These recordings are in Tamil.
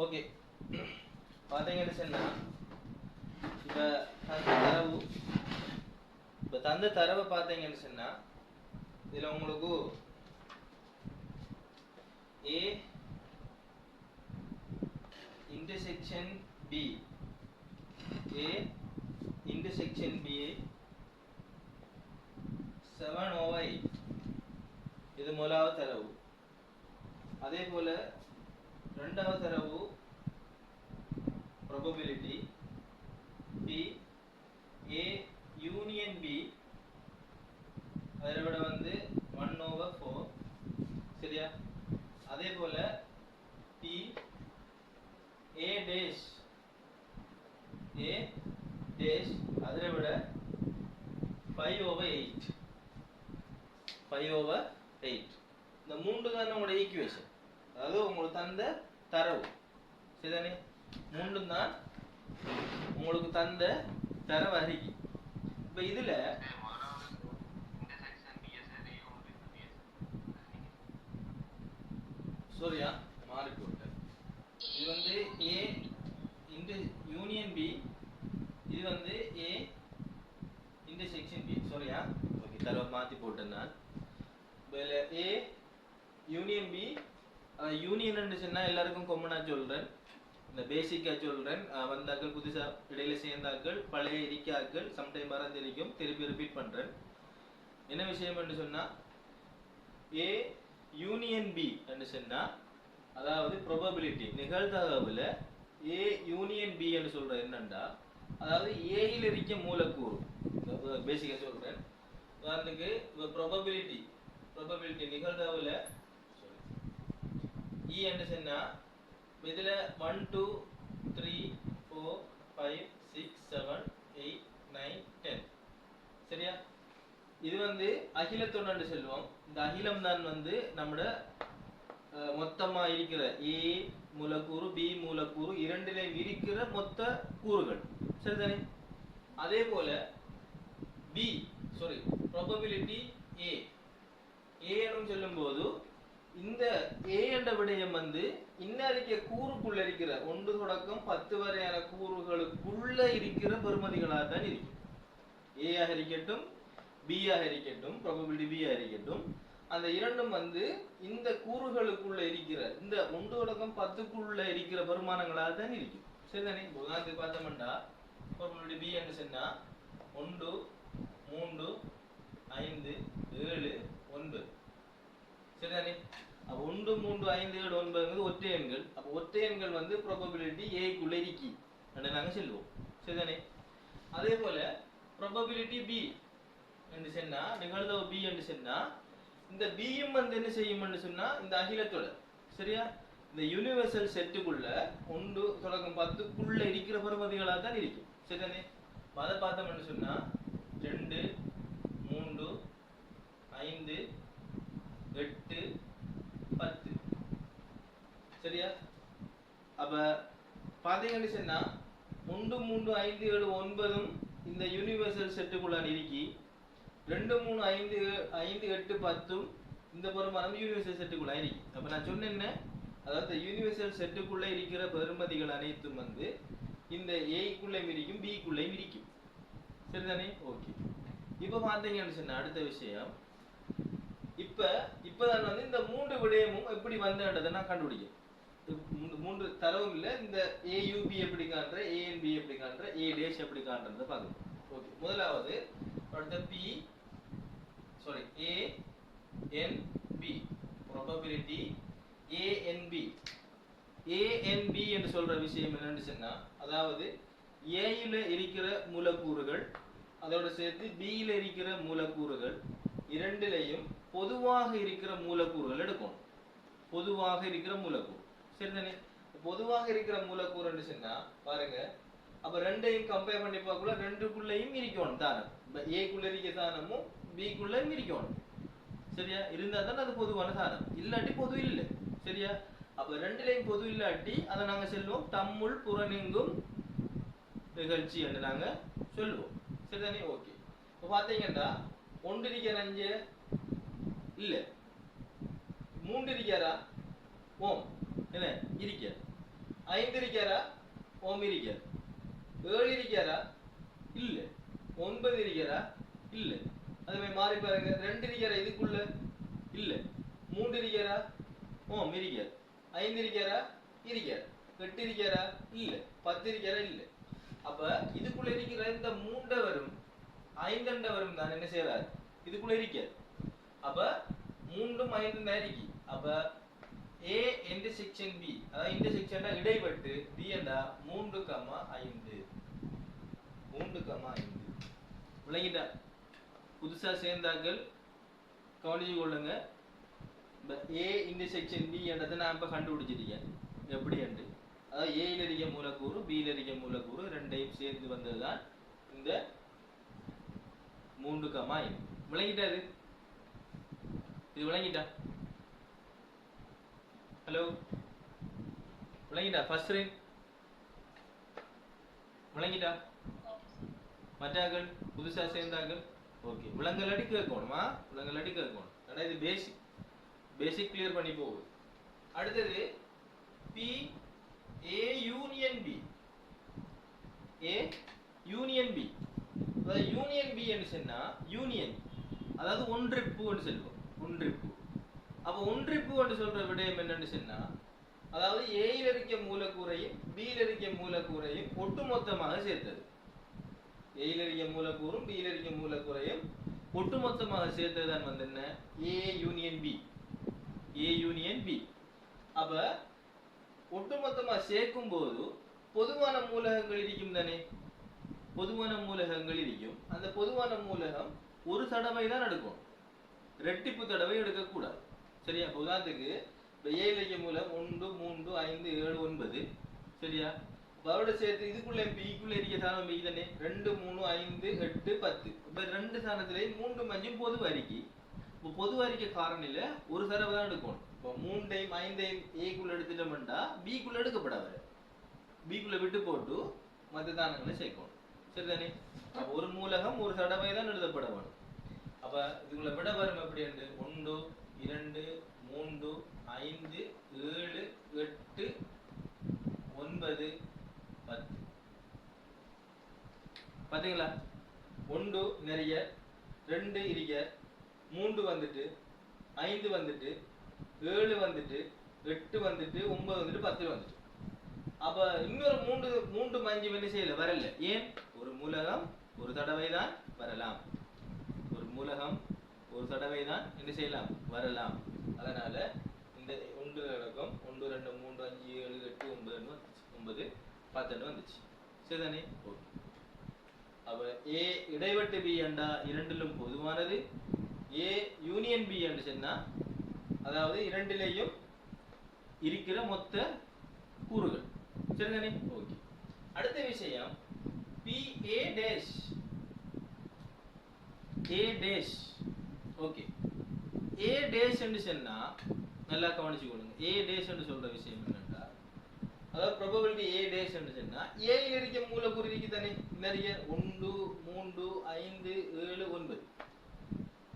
ஓகே, பார்த்தீங்கன்னு சொன்னா இப்போ தந்த தரவை பார்த்தீங்கன்னு சொன்னா இதில் உங்களுக்கு A intersection B A intersection B 7/8 இது முதலாவது தரவு. அதே போல இரண்டாவது தரவு probability B A union B அதை விட வந்து 1/4 சரியா. அதே போல P A dash அதை விட 5/8 இந்த மூன்று தான் உங்களோட ஈக்குவேஷன், அதாவது உங்களுக்கு தந்த தரவு சரிதானே. மூன்று தான் உங்களுக்கு தந்த தரவு அறிக்கை. இப்போ இதுல சரியா மாறி போட்டு இது வந்து A யூனியன் B, இது வந்து A இன்டர்செக்ஷன் B சரியா. ஓகே, தரவை மாற்றி போட்டேன். A யூனியன் B யூனியன் சொன்னா எல்லாருக்கும் காமனா சொல்றேன், இந்த பேசிக்கா சொல்றேன். வந்தாக்கள் புதுசா இடையில சேர்ந்தாக்கள் பழைய இருக்காக்கள் சம்டைம் மறந்திருக்கும், திருப்பி ரிப்பீட் பண்றேன். என்ன விஷயம் என்று சொன்னா A யூனியன் B என்று சொன்னா அதாவது ப்ரோபபிலிட்டி நிகழ்தகவுல A யூனியன் B என்று சொல்றது என்னண்டா, அதாவது A யில் இருக்க மூலக்கூறு பேசிக்கா சொல்றேன். உதாரணத்துக்கு ப்ரோபபிலிட்டி நிகழ்தகவுல E என்று சொன்னா இதுல 1 2 3 4 5 6 7 8 9 10 சரியா. இது வந்து அகிலத்தொன்னு சொல்லுவோம். இந்த அகிலம் தான் வந்து நம்மட மொத்தமா இருக்கிற A மூலக்கூறு B மூலக்கூறு இரண்டிலே இருக்கிற மொத்த கூறுகள் சரிதானே. அதே போல probability A எனும் சொல்லும் போது இந்த A என்ற விடயம் வந்து இன்னறிக்க கூறுக்குள்ள இருக்கிற 1 தொடக்கம் 10 வரையான கூறுகளுக்குள்ள இருக்கிற பெறுமதிகளாக தான் இருக்கும். A ஆக இருக்கட்டும் B ஆக இருக்கட்டும் probability B ஆக இருக்கட்டும், அந்த இரண்டும் வந்து இந்த கூறுகளுக்குள்ள இருக்கிற இந்த 1 தொடக்கம் 10க்குள்ள இருக்கிற பெருமானங்களாக தான் இருக்கும் சரிதானே. உதாரணத்துக்கு பார்த்தோம்னா probability B என்று சொன்னா 1 3 5 7 9 சரிதானே. அப்ப 1 3 5 7 9 ஒற்றை எண்கள். அப்ப ஒற்றை எண்கள் வந்து probability A க்குள்ள இருக்கி என்று நாங்க சொல்லுவோம் சரிதானே. அதே போல probability B என்று சொன்னா நிகழ்தகவு B என்று சொன்னா இந்த B யும் வந்து என்ன செய்யும்னு சொன்னா இந்த அகிலத்தோட சரியா இந்த யுனிவர்சல் செட்டுக்குள்ள 1 தொடக்கம் 10க்குள்ள இருக்கிற பெறுமதிகளாக தான் இருக்கும் சரிதானே. அதை பார்த்தோம்னு சொன்னா 2 3 5 8 10 சரியா. அப்ப பாத்தீங்கன்னு சொன்னா 1 3 5 7 9 இந்த யூனிவர்சல் செட்டுக்குள்ள இருக்கி 2 3 5 5 8 10 இந்த பெருமானம் யூனிவர்சல் செட்டுக்குள்ள இருக்கு. அப்ப நான் சொன்னேன் என்ன, அதாவது யூனிவர்சல் செட்டுக்குள்ள இருக்கிற பெறுமதிகள் அனைத்தும் வந்து இந்த A க்குள்ளேயும் இருக்கும் B க்குள்ளேயும் இருக்கும் சரிதானே. ஓகே, இப்ப பாத்தீங்கன்னு சொன்னா அடுத்த விஷயம் இப்பதான் வந்து இந்த மூன்று விடயமும் எப்படி வந்ததை நான் கண்டுபிடிக்கும். மூன்று தரவும் இல்ல, இந்த AUB எப்படி காண்ற, ANB எப்படி காண்ற, A dash எப்படி காண்றத பார்க்கணும். ஓகே, முதலாவது அடுத்த ANB probability ANB என்று சொல்ற விஷயம் என்னன்னு சொன்னா அதாவது A யில இருக்கிற மூலக்கூறுகள் அதோட சேர்த்து B யில இருக்கிற மூலக்கூறுகள் இரண்டிலையும் பொதுவாக இருக்கிற மூலக்கூறுகள் எடுக்கணும். பொதுவாக இருக்கிற மூலக்கூறு சரிதானே. பொதுவாக இருக்கிற மூலக்கூறுன்னு சொன்னா பாருங்க, அப்ப ரெண்டையும் கம்பேர் பண்ணி பார்க்கல, ரெண்டுக்குள்ளேயும் இருக்கணும் தானம். A க்குள்ள இருக்க தானமும் B க்குள்ளேயும் இருக்கணும் சரியா. இருந்தா தான் அது பொதுவான தானம், இல்லாட்டி பொது இல்லை சரியா. அப்ப ரெண்டுலையும் பொது இல்லாட்டி அதை நாங்க சொல்லுவோம் தம்முள் புறநெங்கும் நிகழ்ச்சி என்று நாங்க சொல்லுவோம் சரிதானே. ஓகே, இப்ப பாத்தீங்கன்னா 1 இருக்கிற 5 இல்ல 3 இருக்காரா ஓம் என்ன இருக்க 5 இருக்காரா? ஓம் இருக்கார். 7 இருக்காரா? இல்ல. 9 இருக்காரா? இல்ல. அதுமே மாறி பாருங்க. 2 இருக்காரா இதுக்குள்ள? இல்ல. 3 இருக்காரா? ஓம் இருக்கார். 5 இருக்காரா? இருக்கார். 8 இருக்காரா? இல்ல. 10 இருக்காரா? இல்ல. அப்ப இதுக்குள்ள இருக்கிற இந்த 3 வரும் 5 வரும் தான் என்ன செய்யறாரு? இதுக்குள்ள இருக்கார். அப்ப 3 5 தான் இருக்கு. அப்ப A intersection B அதாவது இன்டர்செக்ஷன்ல இடைவெட்டு B என்றா 3, 5 3,5 விளங்கிட்டா? புதுசா சேர்ந்தார்கள் கவனிச்சு கொள்ளுங்க. A intersection B என்றதை நான் இப்ப கண்டுபிடிச்சிருக்கேன் எப்படி என்று. அதாவது A ல இருக்க மூலக்கூறு B ல இருக்க மூலக்கூறு ரெண்டையும் சேர்ந்து வந்ததுதான் இந்த 3,5 விளங்கிட்டா? இது விளங்கிட்டா? ஹலோ விளங்கிட்டா? ஃபர்ஸ்ட் ரிங் விளங்கிட்டா? மற்றார்கள் புதுசா சேர்ந்தார்கள் ஓகே. விலங்கல் அடி கேட்கணுமா? விலங்கல் அடி கேட்கணும். ஏன்னா இது பேசிக் கிளியர் பண்ணி போகுது. அடுத்தது P A union B. A union B. அதாவது யூனியன் B என்று சொன்னா யூனியன் அதாவது ஒன்றிப்பு என்று சொல்லுவோம். ஒன்றிப்பு. அப்ப ஒன்றிப்பு என்று சொல்ற விடயம் என்னன்னு சொன்னா அதாவது A ல இருக்க மூலக்கூறையும் B ல இருக்க மூலக்கூறையும் ஒட்டுமொத்தமாக சேர்த்தது. A ல இருக்க மூலக்கூறும் B ல இருக்க மூலக்கூறையும் ஒட்டுமொத்தமாக சேர்த்ததுதான் வந்து என்ன? A union B. A union B. அப்ப ஒட்டுமொத்தமாக சேர்க்கும் போது பொதுவான மூலகங்கள் இருக்கும் தானே? பொதுவான மூலகங்கள் இருக்கும். அந்த பொதுவான மூலகம் ஒரு தடவை தான் எடுக்கும். ரெட்டிப்பு தடவை எடுக்கக்கூடாது. சரியா? உதாரணத்துக்கு A ல இருக்க மூலம் 1 3 5 7 9 சரியா? அதோட சேர்த்து இதுக்குள்ள B-க்குள்ள இருக்க சாணம் B தானே? 2 3 5 8 10. இப்ப ரெண்டு சாணத்திலேயே 3 5 பொது அறிக்கை. இப்போ பொது அறிக்கை காரணியில ஒரு தடவை தான் எடுக்கணும். இப்போ 3ஐயும் 5ஐயும் A-க்குள்ள எடுத்துட்டோம்னா B-க்குள்ள எடுக்கப்படாது. B-க்குள்ள விட்டு போட்டு மற்ற தானங்களை சேர்க்கணும். சரிதானே? அப்ப ஒரு மூலகம் ஒரு தடவை தான் எழுதப்பட வேணும். அப்ப இதுக்குள்ள விட வரும் எப்படி என்று 1 2 3 5 7 8 9 10 பாத்தீங்களா? 1 நிறைய 2 இருக்க 3 வந்துட்டு 5 வந்துட்டு 7 வந்துட்டு 8 வந்துட்டு 9 வந்துட்டு 10 வந்துட்டு. அப்ப இன்னொரு 3 5 என்ன செய்யல வரல. ஏன்? ஒரு மூலகம் ஒரு தடவை தான் வரலாம். ஒரு மூலகம் ஒரு தடவை தான் என்ன செய்யலாம்? வரலாம். அதனால இந்த 1 நடக்கும் 1 2 3 5 7 8 9 9 10 வந்துச்சு. சரிதானே? ஓகே. அப்ப A இடைவெட்டு B என்றா இரண்டிலும் பொதுவானது. A யூனியன் B என்று சொன்னா அதாவது இரண்டிலேயும் இருக்கிற மொத்த கூறுகள். சரிதானே? ஓகே. அடுத்த விஷயம் PA dash. A dash. Okay. A dash என்று சொன்னா நல்லா கவனிச்சுக்கொள்ளுங்க. A dash என்று சொல்ற விஷயம் என்னன்னா அதாவது probability A dash என்று சொன்னா A ல இருக்க மூலக்கூறு இருக்கு தானே? நிறைய 1 3 5 7 9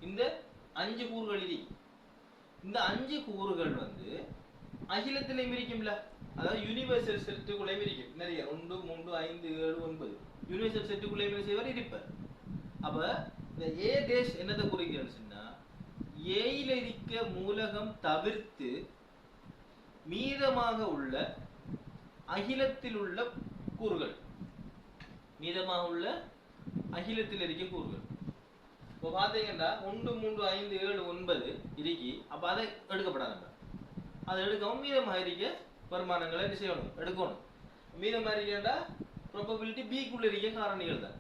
இந்த 5 கூறுகள் இருக்கு. இந்த 5 கூறுகள் வந்து அகிலத்திலேயும் இருக்கும்ல. அதாவது யூனிவர்சல் செட்டுக்குள்ளேயும் இருக்கும். நிறைய 1 3 5 7 9 யூனிவர்சல் செட்டுக்குள்ளேயும் என்ன செய்வார்? இருப்பார். அப்ப இந்த A dash என்னதை குறிக்கிறதுன்னு சொன்னா A ல இருக்க மூலகம் தவிர்த்து மீதமாக உள்ள அகிலத்தில் உள்ள கூறுகள். மீதமாக உள்ள அகிலத்தில் இருக்க கூறுகள். இப்போ பாத்தீங்கன்னா 1 3 5 7 9 இருக்கி. அப்ப அதை எடுக்கப்படாது. அதை எடுக்கவும் மீதமாக இருக்க வருமானங்களை என்ன செய்யணும்? எடுக்கணும். மீதமாக இருக்கா ப்ராபபிலிட்டி B-க்குள்ள இருக்க காரணிகள் தான்.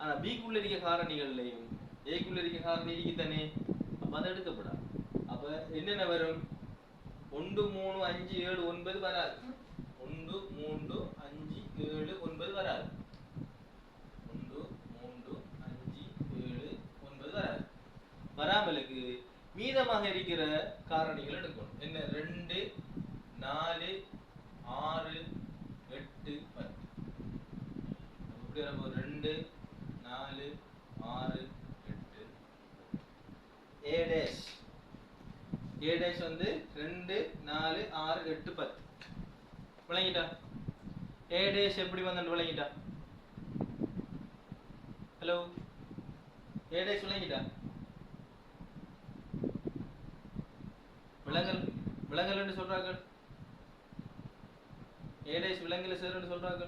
ஆனா B-க்குள்ள இருக்க காரணிகள்லையும் A-க்குள்ள இருக்க காரணி இருக்குதானே? அப்ப அதை எடுக்கப்படாது. அப்ப என்னென்ன வரும்? 1 3 5 7 9 வராது. 1 3 5 7 9 வராது. 1 3 5 7 9 வராது. வராமலுக்கு மீதமாக இருக்கிற காரணிகள் எடுக்கணும். என்ன? 2 4 6 8 10. இப்படி நம்ம 2 4 6 8 A dash. A dash வந்து 2 4 6 8 10. விளங்கிட்டா? ஏ டேஷ் எப்படி வந்து விளங்கிட்டா? ஹலோ, ஏ டேஷ் விளங்கிட்டா? விளங்கல் சொல்றாங்க. ஏ டேஷ் விளங்கல சார் சொல்றாங்க.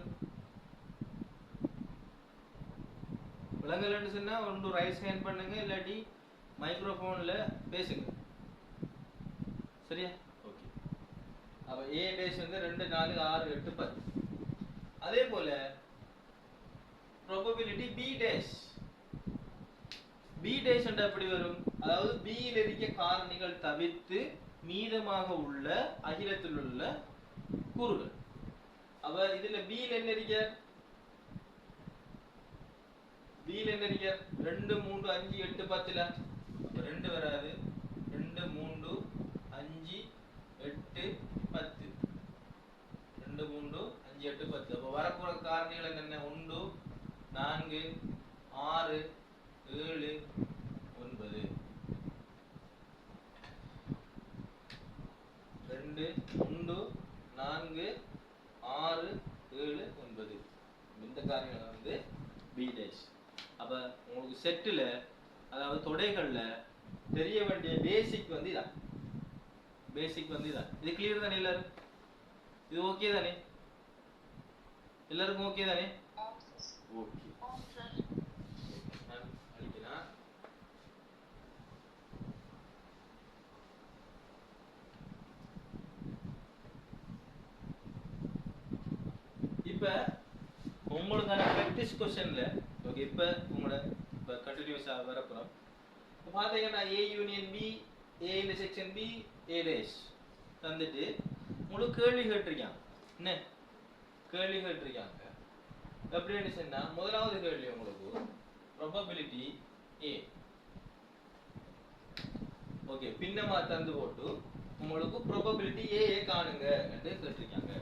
விளங்கலன்னு சொன்னா ஒன்று ரைஸ் ஹேண்ட் பண்ணுங்க, இல்லாட்டி மைக்ரோஃபோன்ல பேசுங்க. சரியா? ஓகே. அப்ப ஏ டேஷ் வந்து 2 4 6 8 10. அதே போல probability b dash. b dash என்றா எப்படி வரும்? அதாவது b இல் இருக்க காரணிகள் தவிர்த்து மீதமாக உள்ள அகிலத்தில் உள்ள கூறுகள். அப்ப இதுல b ல என்ன இருக்கு? b ல என்ன இருக்கு? 2 3 5 8 10 ல. அப்ப 2 வராது. 2 3 5 8 10. 2 3 5 8 10. அப்ப வரப்போற காரணிகள் என்னென்ன? 1 4 6 7 9. 2 3 4 6 7 9. இந்த காரணிகள் வந்து b dash. அப்ப உங்களுக்கு செட்டுல, அதாவது தொடைகள்ல தெரிய வேண்டிய பேசிக் வந்து இதான். பேசிக் வந்து இதான். இது கிளியர் தானே எல்லாரும்? இது ஓகே தானே? எல்லாருக்கும் ஓகே தானே? ஓகே. நான் அழிக்கிறேன். இப்ப உங்களுக்கான பிராக்டிஸ் क्वेश्चनல ஓகே, இப்ப உங்களோட கண்டினியூஸா வரப்போறோம். பாத்தீங்கன்னா A union B, A intersection B, A dash தந்துட்டு உங்களுக்கு கேள்வி கேட்டிருக்காங்க. என்ன கேள்வி கேட்டிருக்காங்க? எப்படி சொன்னா, முதலாவது கேள்வி உங்களுக்கு probability A. ஓகே, பின்னமா தந்து போட்டு உங்களுக்கு probability A காணுங்க என்று கேட்டிருக்காங்க.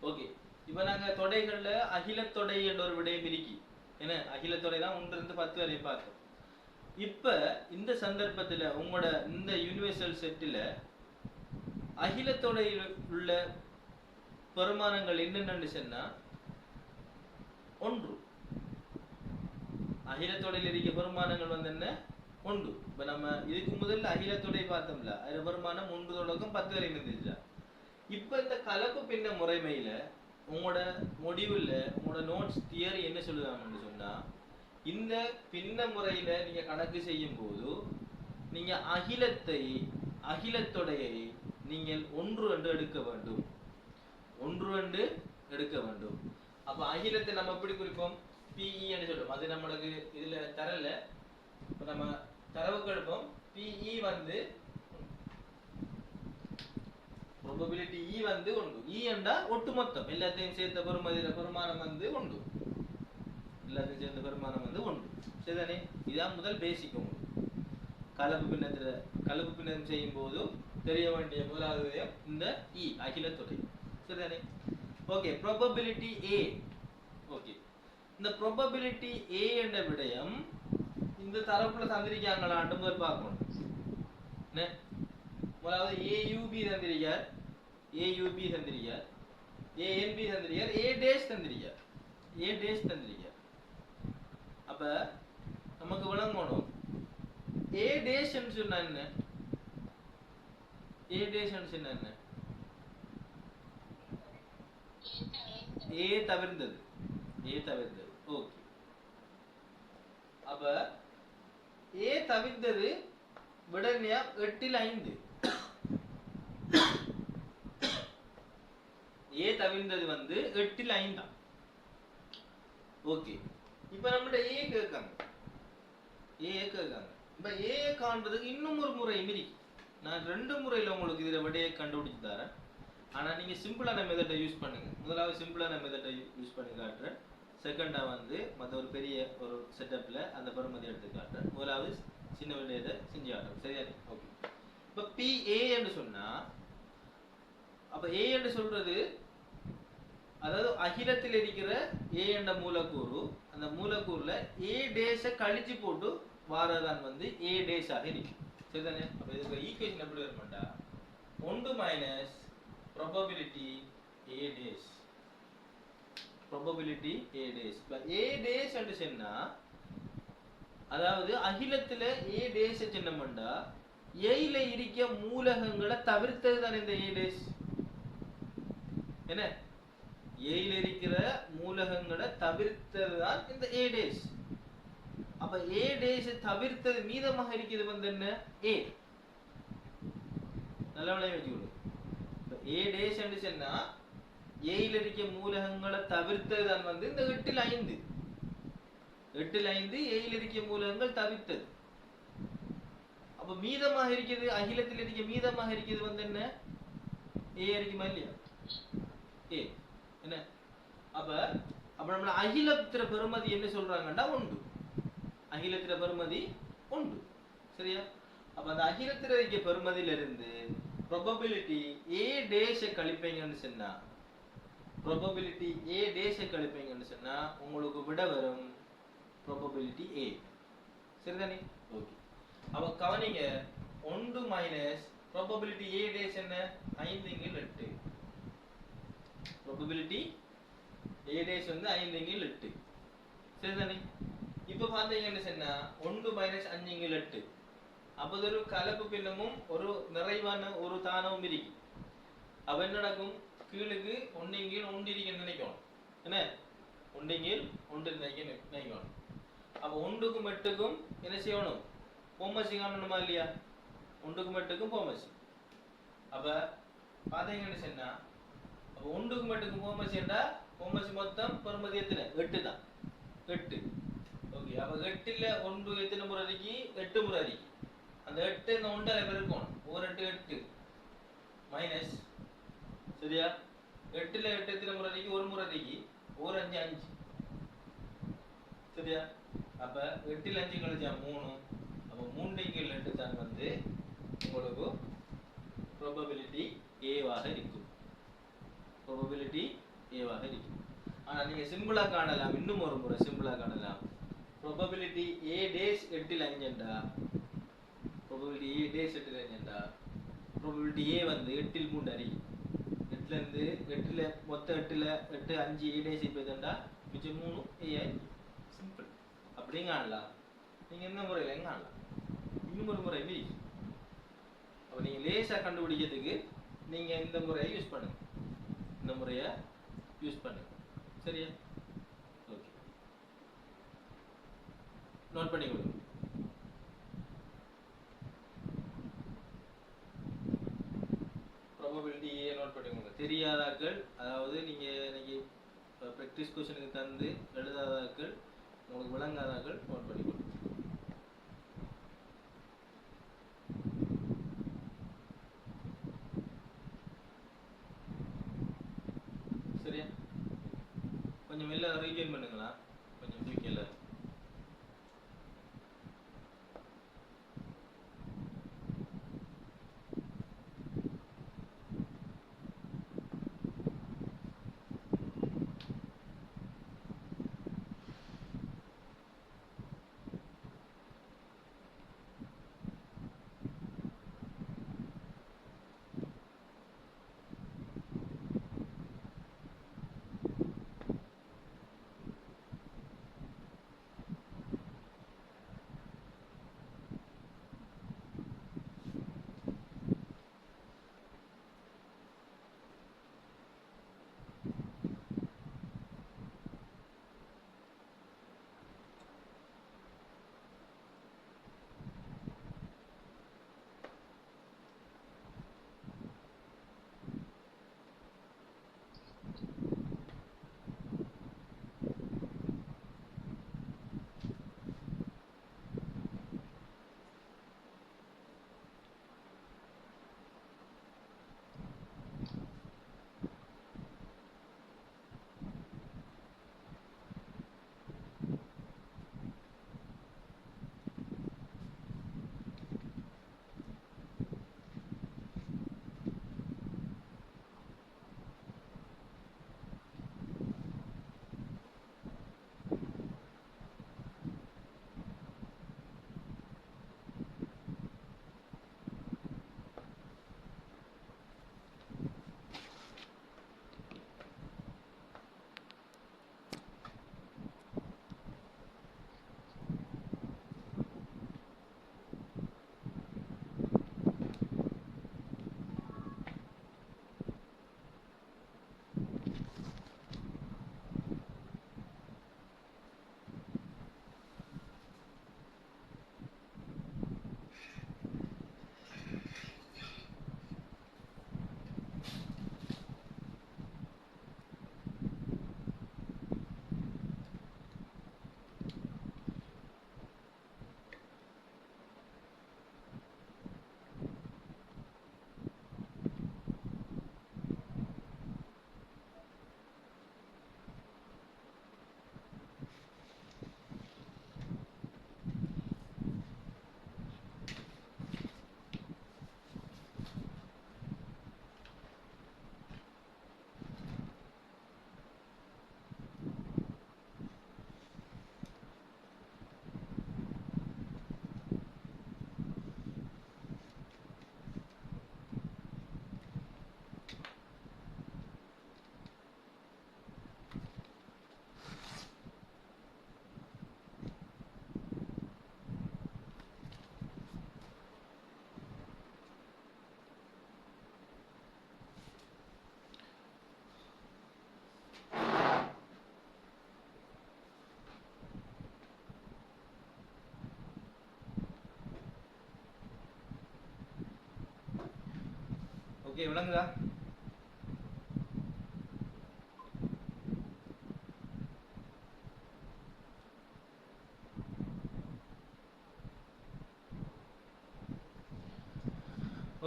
ஓகே, இப்போ நாங்க தொடைகள்ல அகிலத்தொடை என்ற ஒரு விடயம் இருக்கு. என்ன அகிலத்தொடை தான் 1 இருந்து 10 வரை பார்த்தோம். இப்ப இந்த சந்தர்ப்பத்துல உங்களோட இந்த யுனிவர்சல் செட்டில் அகிலத்தொடையில் உள்ள பெருமானங்கள் என்னென்னு சொன்னா 1. அகிலத்தொடையில் இருக்க பெருமானங்கள் வந்து என்ன? 1. இப்ப நம்ம இதுக்கு முதல்ல அகிலத்தொடை பார்த்தோம்ல, அது பெருமானம் 1 தொடக்கம் 10 வரை இருந்துச்சு. இப்ப இந்த கலப்பு பின்ன முறைமையில உங்களோட முடிவுல உங்களோட நோட்ஸ் தியரி என்ன சொல்லுவாங்கன்னு சொன்னா, இந்த பின்ன முறையில நீங்க கணக்கு செய்யும் போது நீங்க அகிலத்தொடையை நீங்கள் 1 என்று எடுக்க வேண்டும். 1 என்று எடுக்க வேண்டும். அப்ப அகிலத்தை நம்ம எப்படி குறிப்போம்? PE என்று சொல்றோம். அது நம்மளுக்கு இதுல தரல. இப்ப நம்ம தரவுக்கு எடுப்போம். PE வந்து probability E வந்து 1. E என்றா ஒட்டுமொத்தம் எல்லாத்தையும் சேர்த்த பெருமானம் வந்து 1. எல்லாத்தையும் சேர்ந்த பெருமானம் வந்து 1. சரிதானே? இதான் முதல் பேசிக். உங்களுக்கு கலப்பு பின்னத்தில் செய்யும் போது தெரிய வேண்டிய முதலாவது விடயம் இந்த E அகிலத்தொடை. சரிதானே? Okay, probability A. ஓகே, இந்த probability A என்ற விடயம் இந்த தரப்புல தந்திருக்காங்களான்னு முதல் பார்க்கணும். என்ன முதலாவது AUB தந்திருக்கார், AUB தந்திருக்கார், ANB தந்திருக்கார், A டேஷ் தந்திருக்கார், A டேஷ் தந்திருக்கார். அப்ப நமக்கு விளங்கணும் A டேஷ் ன்னு சொன்னா என்ன? A டேஷ் ன்னு சொன்னா என்ன? A தவிர்த்தது. A தவிர்த்தது. ஓகே, அப்ப A தவிர்த்தது விடனையா 8 இல் 5. A தவிர்த்தது வந்து 8 இல் 5 தான். ஓகே, இப்ப நம்மட A கேட்காங்க. இப்ப A காண்றதுக்கு இன்னும் ஒரு முறை இருக்கு. நான் 2 முறையில உங்களுக்கு இதுல விடையை கண்டுபிடிச்சு தரேன். ஆனா நீங்க சிம்பிளான மெத்தடை யூஸ் பண்ணுங்க. முதலாவது சிம்பிளான மெத்தடை யூஸ் பண்ணி காட்டுறேன். செகண்டா வந்து மற்ற ஒரு பெரிய ஒரு செட்டப்ல அந்த பருமதி எடுத்து காட்டுறேன். முதலாவது சின்ன விடையதை செஞ்சு காட்டுறேன். சரியா? ஓகே, இப்ப PA என்று சொன்னா, அப்ப A என்று சொல்றது அதாவது அகிலத்தில் இருக்கிற A என்ற மூலக்கூறு, அந்த மூலக்கூறுல A டேஷ கழிச்சு போட்டு வாரதான் வந்து A டேஷ் ஆக இருக்கு. சரிதானே? அப்ப இதுக்கு ஈக்குவேஷன் எப்படி வரும்டா, 1 minus probability A days. Probability A days. இப்ப A days என்று சொன்னா அதாவது அகிலத்துல A days என்ன பண்ணா Aல இருக்க மூலகங்களை தவிர்த்தது தான் இந்த A days. என்ன Aல இருக்கிற மூலகங்களை தவிர்த்தது தான் இந்த A days. அப்ப A days தவிர்த்தது மீதமாக இருக்கிறது வந்து என்ன A. நல்லா வச்சுக்கணும். A days என்று சொன்னா Aல இருக்க மூலகங்களை தவிர்த்தது தான் வந்து இந்த 8/5. 8/5 Aல இருக்க மூலகங்கள் தவிர்த்தது. அப்ப மீதமாக இருக்கிறது அகிலத்தில் இருக்க மீதமாக இருக்கிறது வந்து என்ன A இருக்குமா இல்லையா A என்ன அப்ப நம்ம அகிலத்திர பெறுமதி என்ன சொல்றாங்கன்னா 1. அகிலத்திர பெறுமதி 1. சரியா அப்ப அந்த அகிலத்திர இருக்க பெறுமதியில இருந்து probability A dash கழிப்பீங்கன்னு சொன்னா probability A dash கழிப்பீங்கன்னு சொன்னா உங்களுக்கு விட வரும் probability A. சரிதானே ஓகே அப்ப கவனிங்க 1 மைனஸ் probability A dash என்ன 5/8 probability A dash வந்து 5/8 சரிதானே இப்போ பாத்தீங்கன்னு சொன்னா 1 மைனஸ் 5/8 அப்ப ஒரு கலப்பு பின்னமும் ஒரு நிறைவான ஒரு தானமும் இருக்கு அப்ப என்ன நடக்கும் கீழுக்கு 1/1 இருக்குன்னு நினைக்கணும் என்ன 1/1 நினைக்கணும் அப்ப 1க்கும் 8க்கும் என்ன செய்யணும் போமசி காணணுமா இல்லையா 1க்கும் 8க்கும் போமசி அப்ப பாத்தீங்கன்னு சொன்னா அப்ப 1க்கும் 8க்கும் போமசி என்றா போமசி மொத்தம் பெறுமதி எத்தனை 8 தான் 8 ஓகே அப்ப 8ல 1 எத்தனை முறை இருக்கு 8 முறை இருக்கு அந்த 8 இந்த 1ல பெருக்கணும் 1 8 8 மைனஸ் சரியா 8ல 8 எத்தனை முறை இருக்கு ஒரு முறை இருக்கு 1 5 5 சரியா அப்ப 8ல 5 கழிச்சா 3 அப்ப 3/8 தான் வந்து உங்களுக்கு probability A வாக இருக்கும் probability A வாக இருக்கும் ஆனா நீங்க சிம்பிளா காணலாம் இன்னும் ஒரு முறை சிம்பிளா காணலாம் probability A dash 8ல 5 என்றா probability A dash 8ல 5 என்றா probability A வந்து 8ல் 3 அறி 8ல இருந்து 8ல மொத்த 8ல 8 5 A dash இப்போதா மிச்சம் 3 A சிம்பிள் அப்படிங்க காணலாம் நீங்க என்ன முறையில காணலாம் இன்னும் ஒரு முறை மீ அப்ப நீங்க லேசா கண்டுபிடிக்கிறதுக்கு நீங்க இந்த முறையை யூஸ் பண்ணுங்க இந்த முறையை யூஸ் பண்ணுங்க சரியா ஓகே நோட் பண்ணிக்கொள்ளுங்க probability A நோட் பண்ணிக்கோங்க தெரியாதாக்கள் அதாவது நீங்க இன்னைக்கு பிராக்டீஸ் क्वेश्चनக்கு தந்து எழுதாதாக்கள் உங்களுக்கு விளங்காதாக்கள் நோட் பண்ணிக்கொள்ளுங்க சரியா கொஞ்சம் மெல்ல ரீகெயின் பண்ணுங்களா கொஞ்சம் வீக்கல ஓகே, விளங்குதா?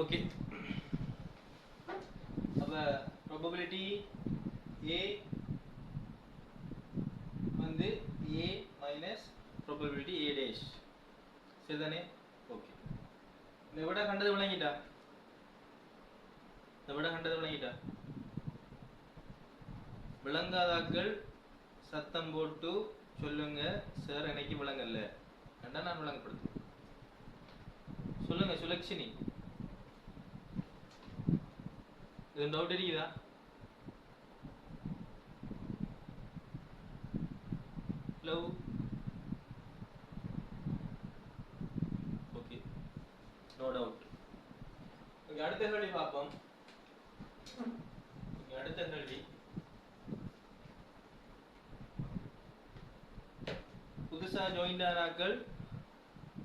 ஓகே, அப்ப probability A வந்து A minus probability A dash, சரிதானே? ஓகே, இந்த விட கண்டது விளங்கிட்டா? விளங்காதாக்கள் சத்தம் போட்டு சொல்லுங்க, சார் எனக்கு விளங்கல்ல, கண்டா நான் விளங்கப்படுத்து. சொல்லுங்க சுலக்ஷினி, இது டவுட் இருக்குதா? Hello, okay, no doubt. Okay, அடுத்த கேள்வி பார்ப்போம். அடுத்த கேள்வி, புதுசா ஜாயின் ஆனாக்கள்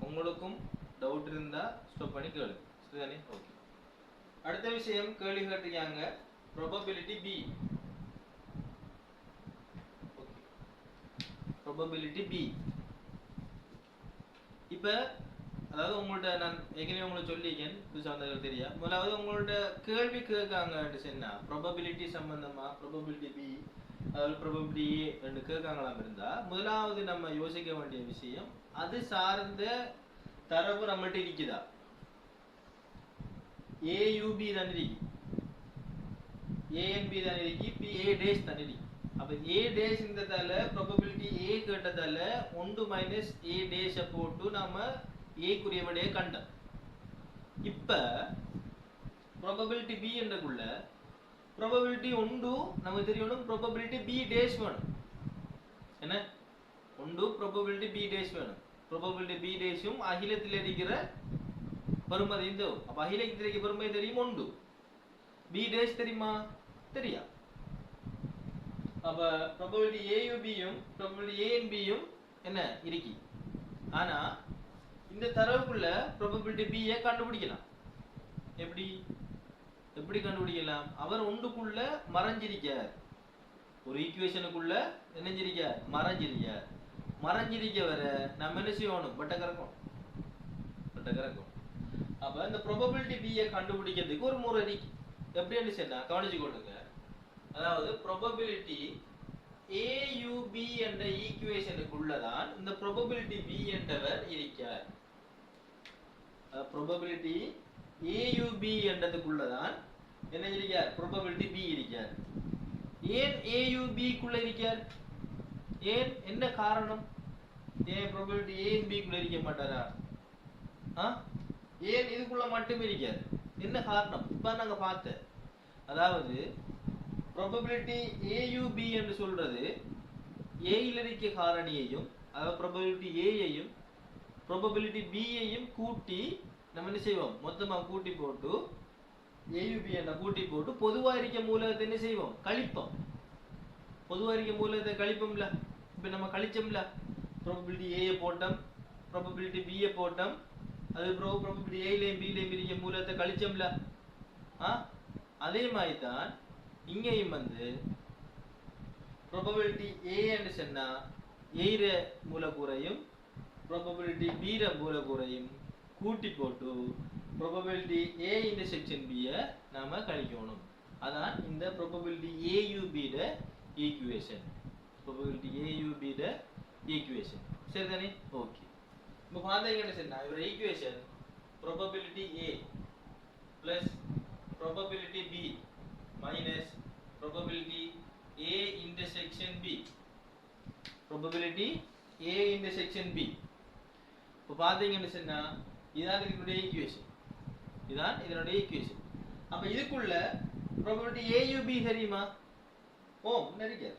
உங்களுக்கும் டவுட் இருந்தா ஸ்டாப் பண்ணி கேளு, சரிதானே? ஓகே, அடுத்த விஷயம் கேள்வி கேட்டிருக்காங்க probability B. Okay, probability B. இப்ப அதாவது உங்கள்ட்ட நான் ஏற்கனவே உங்களுக்கு சொல்லியிருக்கேன், புதுசா வந்தவங்களுக்கு தெரியா, முதலாவது உங்கள்ட்ட கேள்வி கேட்காங்கன்னு சொன்னா probability சம்பந்தமா probability B அதாவது probability A ரெண்டு கேட்காங்களாம் இருந்தா, முதலாவது நம்ம யோசிக்க வேண்டிய விஷயம் அது சார்ந்த தரவு நம்மள்ட்ட இருக்குதா? AUB தான் இருக்கு, ANB தான் இருக்கு, PA dash தான் இருக்கு. அப்ப A dash இந்ததால probability A கேட்டதால 1 minus A dash போட்டு நாம A குரிய விடையை கண்டோம். இப்ப probability B என்றக்குள்ள probability 1 நமக்கு தெரியணும், probability B dash வேணும். என்ன 1 probability B dash வேணும். probability B dashும் அகிலத்தில் இருக்கிற பெருமதி இந்த, அப்ப அகிலத்தில் இருக்கிற பெருமதி தெரியும் 1, B dash தெரியுமா? தெரியா. அப்ப probability AUB யும் probability ANB யும் என்ன இருக்கு. ஆனா இந்த தரவுக்குள்ள probability B ஐ கண்டுபிடிக்கலாம். எப்படி கண்டுபிடிக்கலாம்? அவர் ஒன்றுக்குள்ள மறைஞ்சிருக்கார், ஒரு ஈக்குவேஷனுக்குள்ள என்னஞ்சிருக்கார்? மறைஞ்சிருக்கவர நம்ம என்ன செய்யணும்? பட்ட கறக்கும். அப்ப இந்த probability B ஐ கண்டுபிடிக்கிறதுக்கு ஒரு முறை இருக்கு. எப்படின்னு சொன்னா கவனிச்சுக்கொள்ளுங்க. அதாவது probability AUB என்ற ஈக்குவேஷனுக்குள்ளதான் இந்த probability B என்றவர் இருக்கார். probability AUB என்றதுக்குள்ளதான் என்ன இருக்கார்? probability B இருக்கார். ஏன் AUB குள்ள இருக்கார்? ஏன், என்ன காரணம்? ஏன் probability ANB குள்ள இருக்க மாட்டாரா? ஏன் இதுக்குள்ள மட்டும் இருக்கார்? என்ன காரணம்? இப்ப நாங்க பார்த்த, அதாவது probability AUB என்று சொல்றது A யில் இருக்க காரணியையும், அதாவது probability A யையும் probability B யையும் கூட்டி நம்ம என்ன செய்வோம்? மொத்தமா கூட்டி போட்டு AUB என்ற கூட்டி போட்டு பொதுவா இருக்க மூலகத்தை என்ன செய்வோம்? கழிப்போம். பொதுவா இருக்க மூலகத்தை கழிப்போம்ல. இப்ப நம்ம கழிச்சோம்ல, probability A யை போட்டோம், probability B யை போட்டோம், அது probability A லையும் B லையும் இருக்க மூலகத்தை கழிச்சோம்ல. அதே மாதிரி தான் இங்கேயும் வந்து probability A என்று சொன்னா A ர மூலக்கூறையும் probability B ர மூலக்கூறையும் கூட்டி போட்டு probability A intersection B ய நாம கழிக்கணும். அதான் இந்த probability AUB ட ஈக்குவேஷன். probability AUB ட ஈக்குவேஷன், சரிதானே? ஓகே, இப்போ பாத்தீங்க என்ன சொன்னா இவர equation probability A plus probability B minus probability A intersection B. probability A intersection B. இப்போ பாத்தீங்கன்னு சொன்னா இதான் இதனுடைய ஈக்குவேஷன். அப்ப இதுக்குள்ள probability AUB தெரியுமா? ஓம் நெருங்க.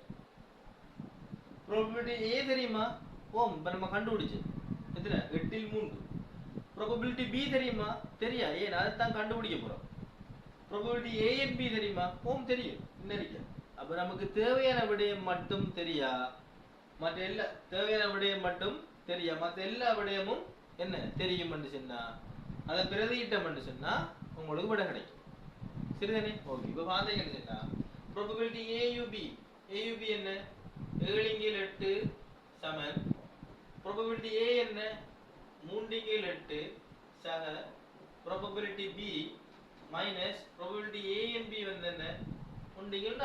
probability A தெரியுமா? ஓம் இப்ப நம்ம கண்டுபிடிச்சு எத்தனை? 8 இல் 3. probability B தெரியுமா? தெரியா, ஏன் அதைத்தான் கண்டுபிடிக்க போறோம். probability ANB தெரியுமா? ஓம் தெரியும் நெருங்க. அப்ப நமக்கு தேவையான விடயம் மட்டும் தெரியா, மற்ற எல்லா தேவையான விடயம் மட்டும் தெரியா, மற்ற எல்லா விடயமும் என்ன தெரியும் என்று சொன்னா அதை பிரதியிட்டம் என்று சொன்னா உங்களுக்கு விட கிடைக்கும், சரிதானே? ஓகே. இப்போ பாத்தீங்கன்னா probability AUB என்ன 7 இங்கில் 8 சமன் probability A என்ன 3 இங்கில் 8 சக probability B minus probability A and B வந்து என்ன 1 இங்கில்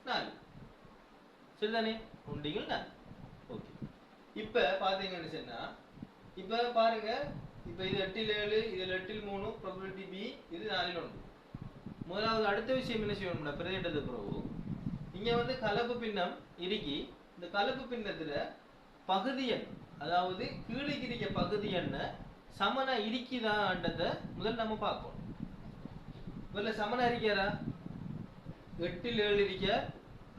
4 சரிதானே? 1 இங்கில் 4. ஓகே. இப்போ பாத்தீங்கன்னு சொன்னா இப்போ பாருங்க, இப்போ இது 8 இல் 7 இதில் 8 இல் 3 probability B இது 4 இல் 1. முதலாவது அடுத்த விஷயம் என்ன செய்யணும்னா பிரதியிட்டது பிறகு இங்க வந்து கலப்பு பின்னம் இருக்கி இந்த கலப்பு பின்னத்துல பகுதி எண் அதாவது கீழுக்கு இருக்க பகுதி எண்ண சமனா இருக்குதான்றத முதல் நம்ம பார்ப்போம். முதல்ல சமனா இருக்காரா? 8 இல் 7 இருக்க,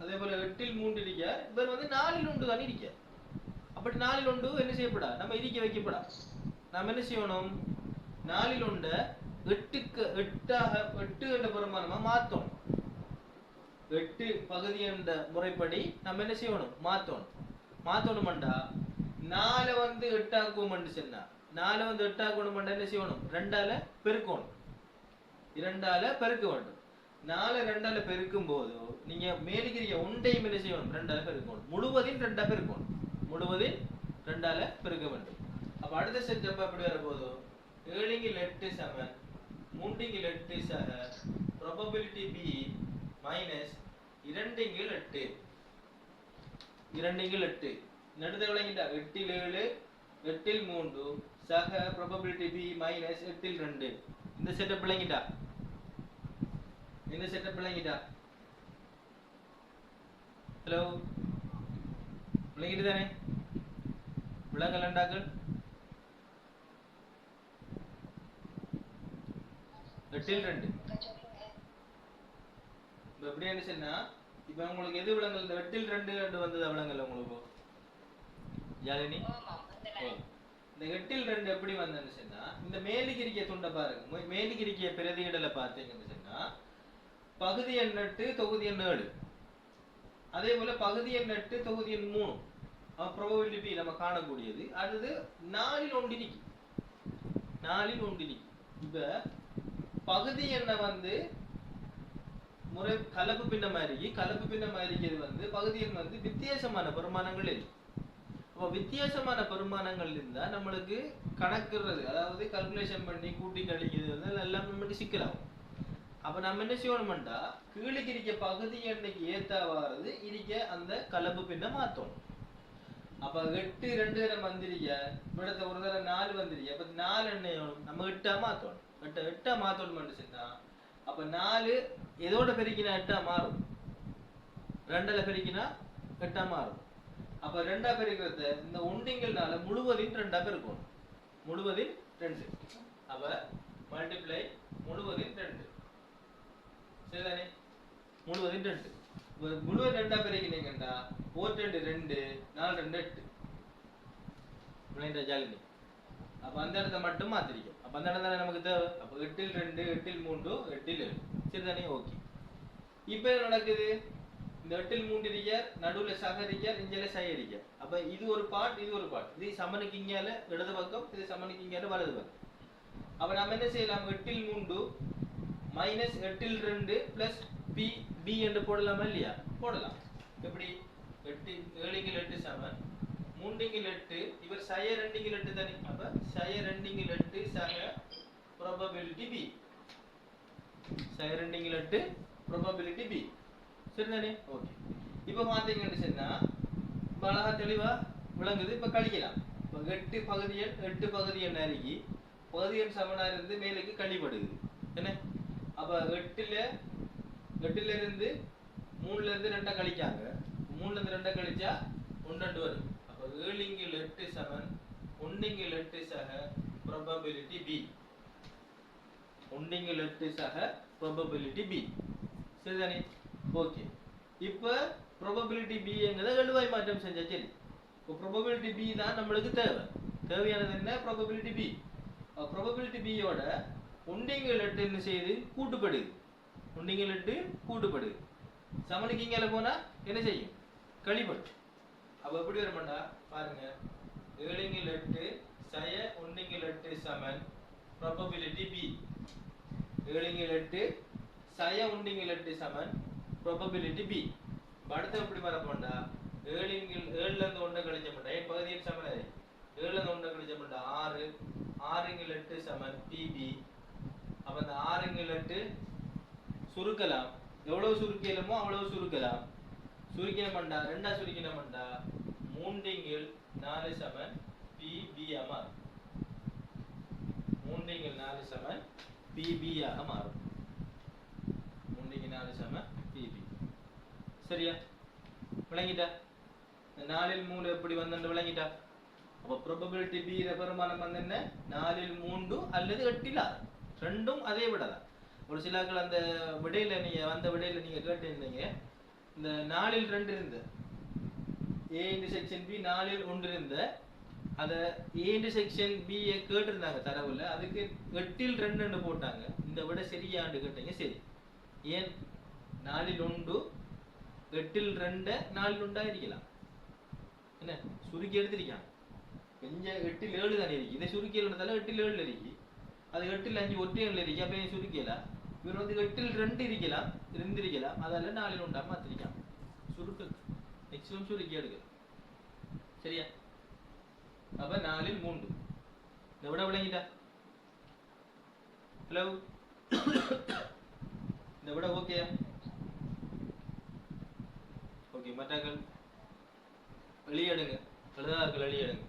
அதே போல 8 இல் 3 இருக்க, இவர் வந்து 4 இல் 1 தான் இருக்க. அப்படி 4 இல் 1 என்ன செய்யப்படா? நம்ம இருக்க வைக்கப்படா. நாம என்ன செய்யணும்? 4 இல் 1 8 என்ற பெருமானமா மாத்தணும். 8 பகுதி என்ற முறைப்படி நம்ம என்ன செய்யணும்? மாத்தணும்டா 4 வந்து 8 ஆக்குவோம்னு சொன்னா 4 வந்து 8 ஆக்கணும்டா என்ன செய்யணும்? 2 ஆல பெருக்கணும். 2 ஆல பெருக்க வேண்டும். 4 2 ஆல பெருக்கும் போது நீங்க மேலுக்கிற ஒன்றையும் என்ன செய்யணும்? 2 ஆல பெருக்கணும். முழுவதையும் 2 ஆல பெருக்கணும். முழுவதையும் 2 ஆல பெருக்க வேண்டும். அப்ப அடுத்த ஸ்டெப் எப்படி வர போதோ 7 இங்கில் 8 சமன் 3 இங்கில் 8 சக probability B மைனஸ் 2 இங்கில் 8 நடுத விளங்கிட்டா 8 இல் 7 8 இல் 3 சக probability B மைனஸ் 8 இல் 2. இந்த செட்டப் விளங்கிட்டா? ஹலோ, விளங்கிட்டு தானே? விளங்கலண்டாக்கள் 8 இல் 2 எப்படி சொன்னா இப்ப உங்களுக்கு எது விளங்கல்? இந்த 8 இல் 2 வந்தது விளங்கல உங்களுக்கு யாழினி? இந்த 8 இல் 2 எப்படி வந்ததுன்னு சொன்னா இந்த மேலுக்கிரிக்க துண்டை பாருங்க. மேலுக்கிரிக்க பிரதியிடல பார்த்தீங்கன்னு சொன்னா பகுதி எண் 8 தொகுதி எண் 7, அதே போல பகுதி எண் 8 தொகுதி எண் 3 probability B நம்ம காணக்கூடியது. அடுத்து 4 இல் 1 இருக்கு. இப்ப பகுதி எண்ணை வந்து முறை கலப்பு பின்னமா இருக்கிறது வந்து பகுதி எண் வந்து வித்தியாசமான பெருமானங்கள் இருக்கு. அப்ப வித்தியாசமான பெருமானங்கள் இருந்தா நம்மளுக்கு கணக்குறது அதாவது கால்குலேஷன் பண்ணி கூட்டி கழிக்கிறது எல்லாம் நமக்கு சிக்கலாகும். அப்ப நம்ம என்ன செய்யணும்டா கீழுக்கு இருக்க பகுதி எண்ணுக்கு ஏத்தாவாறது இருக்க அந்த கலப்பு பின்ன மாத்தணும். அப்ப 8 2 தரம் வந்திருக்க, இவிடத்த ஒரு தரம் 4 வந்திருக்க. அப்ப 4 என்ன நம்ம 8 மாத்தணும். 8 மாத்தணும் சொன்னா அப்ப 4 எதோட பெருக்கினா 8 மாறும்? 2ல பெருக்கினா 8 மாறும். அப்ப 2 பெருக்கிறத இந்த ஒன்றிங்கள்னால முழுவதையும் 2 பெருக்கணும். முழுவதில் 2. அப்ப மல்டிப்ளை முழுவதில் 2. சரிதானே? முழுவதில் 2. முழுவதும் 2 பெருக்கினீங்கன்னா 4 2 2 4 2 8. ஜாலினி அப்ப அந்த இடத்த மட்டும் மாத்திரிக்கும். அப்ப அந்த இடம் தானே நமக்கு தேவை. அப்ப 8 இல் 2 8 இல் 3 8 இல் 7. சரிதானே? ஓகே. இப்ப என்ன நடக்குது? இந்த 8 இல் 3 இருக்க, நடுவுல சக இருக்க, இங்கல சை இருக்க. அப்ப இது ஒரு பார்ட், இது ஒரு பார்ட். இது சமனுக்கு இங்கால இடது பக்கம், இது சமனுக்கு இங்கால வலது பக்கம். அப்ப நாம என்ன செய்யலாம்? 8 இல் 3 மைனஸ் 8 இல் 2 பிளஸ் B என்று போடலாமா இல்லையா? போடலாம். எப்படி? 7 இல் 8 சமன் 3 இல் 8 இவர் சய 2 இல் 8 தானே. அப்ப சய 2 இல் 8 சக probability B. சய 2 இல் 8 probability B. சரிதானே? ஓகே. இப்போ பாத்தீங்கன்னு சொன்னா அழகா தெளிவா விளங்குது. இப்ப கழிக்கலாம். 8 பகுதி எண் அருகி பகுதி எண் சமனா இருந்து மேலுக்கு கழிப்படுது என்ன? அப்ப 8ல இருந்து 3ல இருந்து 2 கழிக்காங்க. 3ல இருந்து 2 கழிச்சா 1 2 வரும். அப்ப 7 இல் 8 சமன் 1 இல் 8 சக probability B. 1 இல் 8 சக probability B. சரிதானே? ஓகே. இப்ப probability B என்கிறத எழுவாய் மாற்றம் செஞ்சா சரி. இப்போ probability B தான் நம்மளுக்கு தேவையானது என்ன? probability B. probability B யோட 1 இல் 8 என்ன செய்யுது? கூட்டுப்படுது. 1 இல் 8 கூட்டுப்படுது. சமனுக்கு இங்கால போனா என்ன செய்யும்? கழிப்படும். அப்ப எப்படி வரும்டா பாருங்க. 7 இல் 8 சய 1 இல் 8 சமன் probability B. ஏழுங்கில் 8 சய உண்டிங்கில் 8 சமன் ப்ராபபிலிட்டி பி. அடுத்து எப்படி வரப்போண்டா 7ங்கில் 7ல இருந்து 1 கழிச்சோம்னா பகுதியில் சமன் 7ல இருந்து 1 கழிச்சோம்னா 6 6ங்கில் 8 சமன் பிபி. அப்ப அந்த 6ங்கில் 8 சுருக்கலாம், எவ்வளவு சுருக்கலுமோ அவ்வளவு சுருக்கலாம். சுருக்கினோம்டா ரெண்டா சுருக்கினோம்டா 3ங்கில் 4 சமன் பிபி ஆக மாறும். 3ங்கில் 4 சமன் பிபி ஆக மாறும். 3ங்கில் 4 சமன் பிபி. சரியா? விளங்கிட்டா? 4ல் 3 எப்படி வந்து விளங்கிட்டா? அப்ப ப்ராபபிலிட்டி பி பெருமானம் வந்து என்ன? 4ல் 3 அல்லது 8ல் 6 ரெண்டும் அதே விடலாம். ஒரு சிலாக்கள் அந்த விடையில நீங்க வந்த விடையில நீங்க கேட்டிருந்தீங்க இந்த 4ல் 2 இருந்த ஏ இன்டர்செக்ஷன் பி 4ல் 1 இருந்த அத ஏ இன்டர்செக்ஷன் பி கேட்டிருந்தாங்க தரவுல, அதுக்கு 8ல் 2 போட்டாங்க. இந்த விட சரியாண்டு கேட்டீங்க. சரி, ஏன் 4ல் 1 8ல் 2 4ல் 1 இருக்கலாம். என்ன சுருக்கி எடுத்திருக்காங்க. கொஞ்சம் 8ல் 7 தானே இருக்கு. இதை சுருக்கி எழுதுனால 8ல் 7 இருக்கு. அது 8ல் 5 ஒற்றையன்ல இருக்கு. அப்ப சுருக்கியலாம். இவர் வந்து 8ல் 2 இருக்கலாம், இருந்திருக்கலாம். அதால 4ல் 1 மாத்திருக்காங்க. சுருக்கு மேக்ஸிமம் சுருக்கி எடுக்க. சரியா? அப்ப 4ல் 3 இந்த விட விளங்கிட்டா? ஹலோ, இந்த விட ஓகேயா? ஓகே, மற்றாக்கள் வெளியேடுங்க. எழுதாக்கள் வெளியேடுங்க.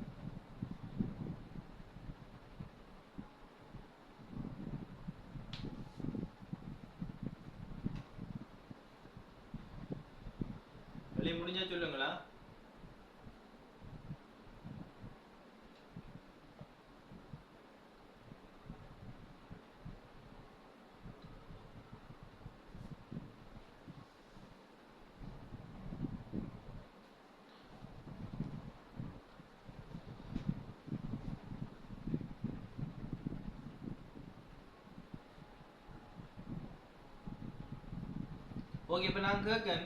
வெளியே முடிஞ்சா சொல்லுங்களா? ஓகே, இப்ப நான் கேட்கேன்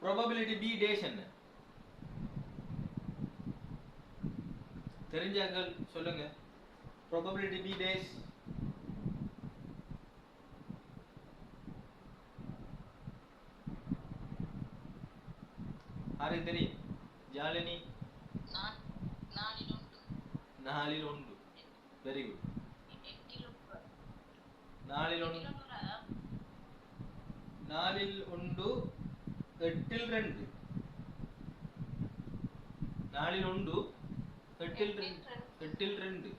ப்ராபபிலிட்டி பி டேஷ் என்ன தெரிஞ்சாக்கள் சொல்லுங்க. ப்ராபபிலிட்டி பி டேஷ் யாருக்கு தெரியும்? ஜாலினி 4ல் 1. Very good. 4ல் 1 4ல் 1 8ல் 2 4ல் 1 8ல் 2.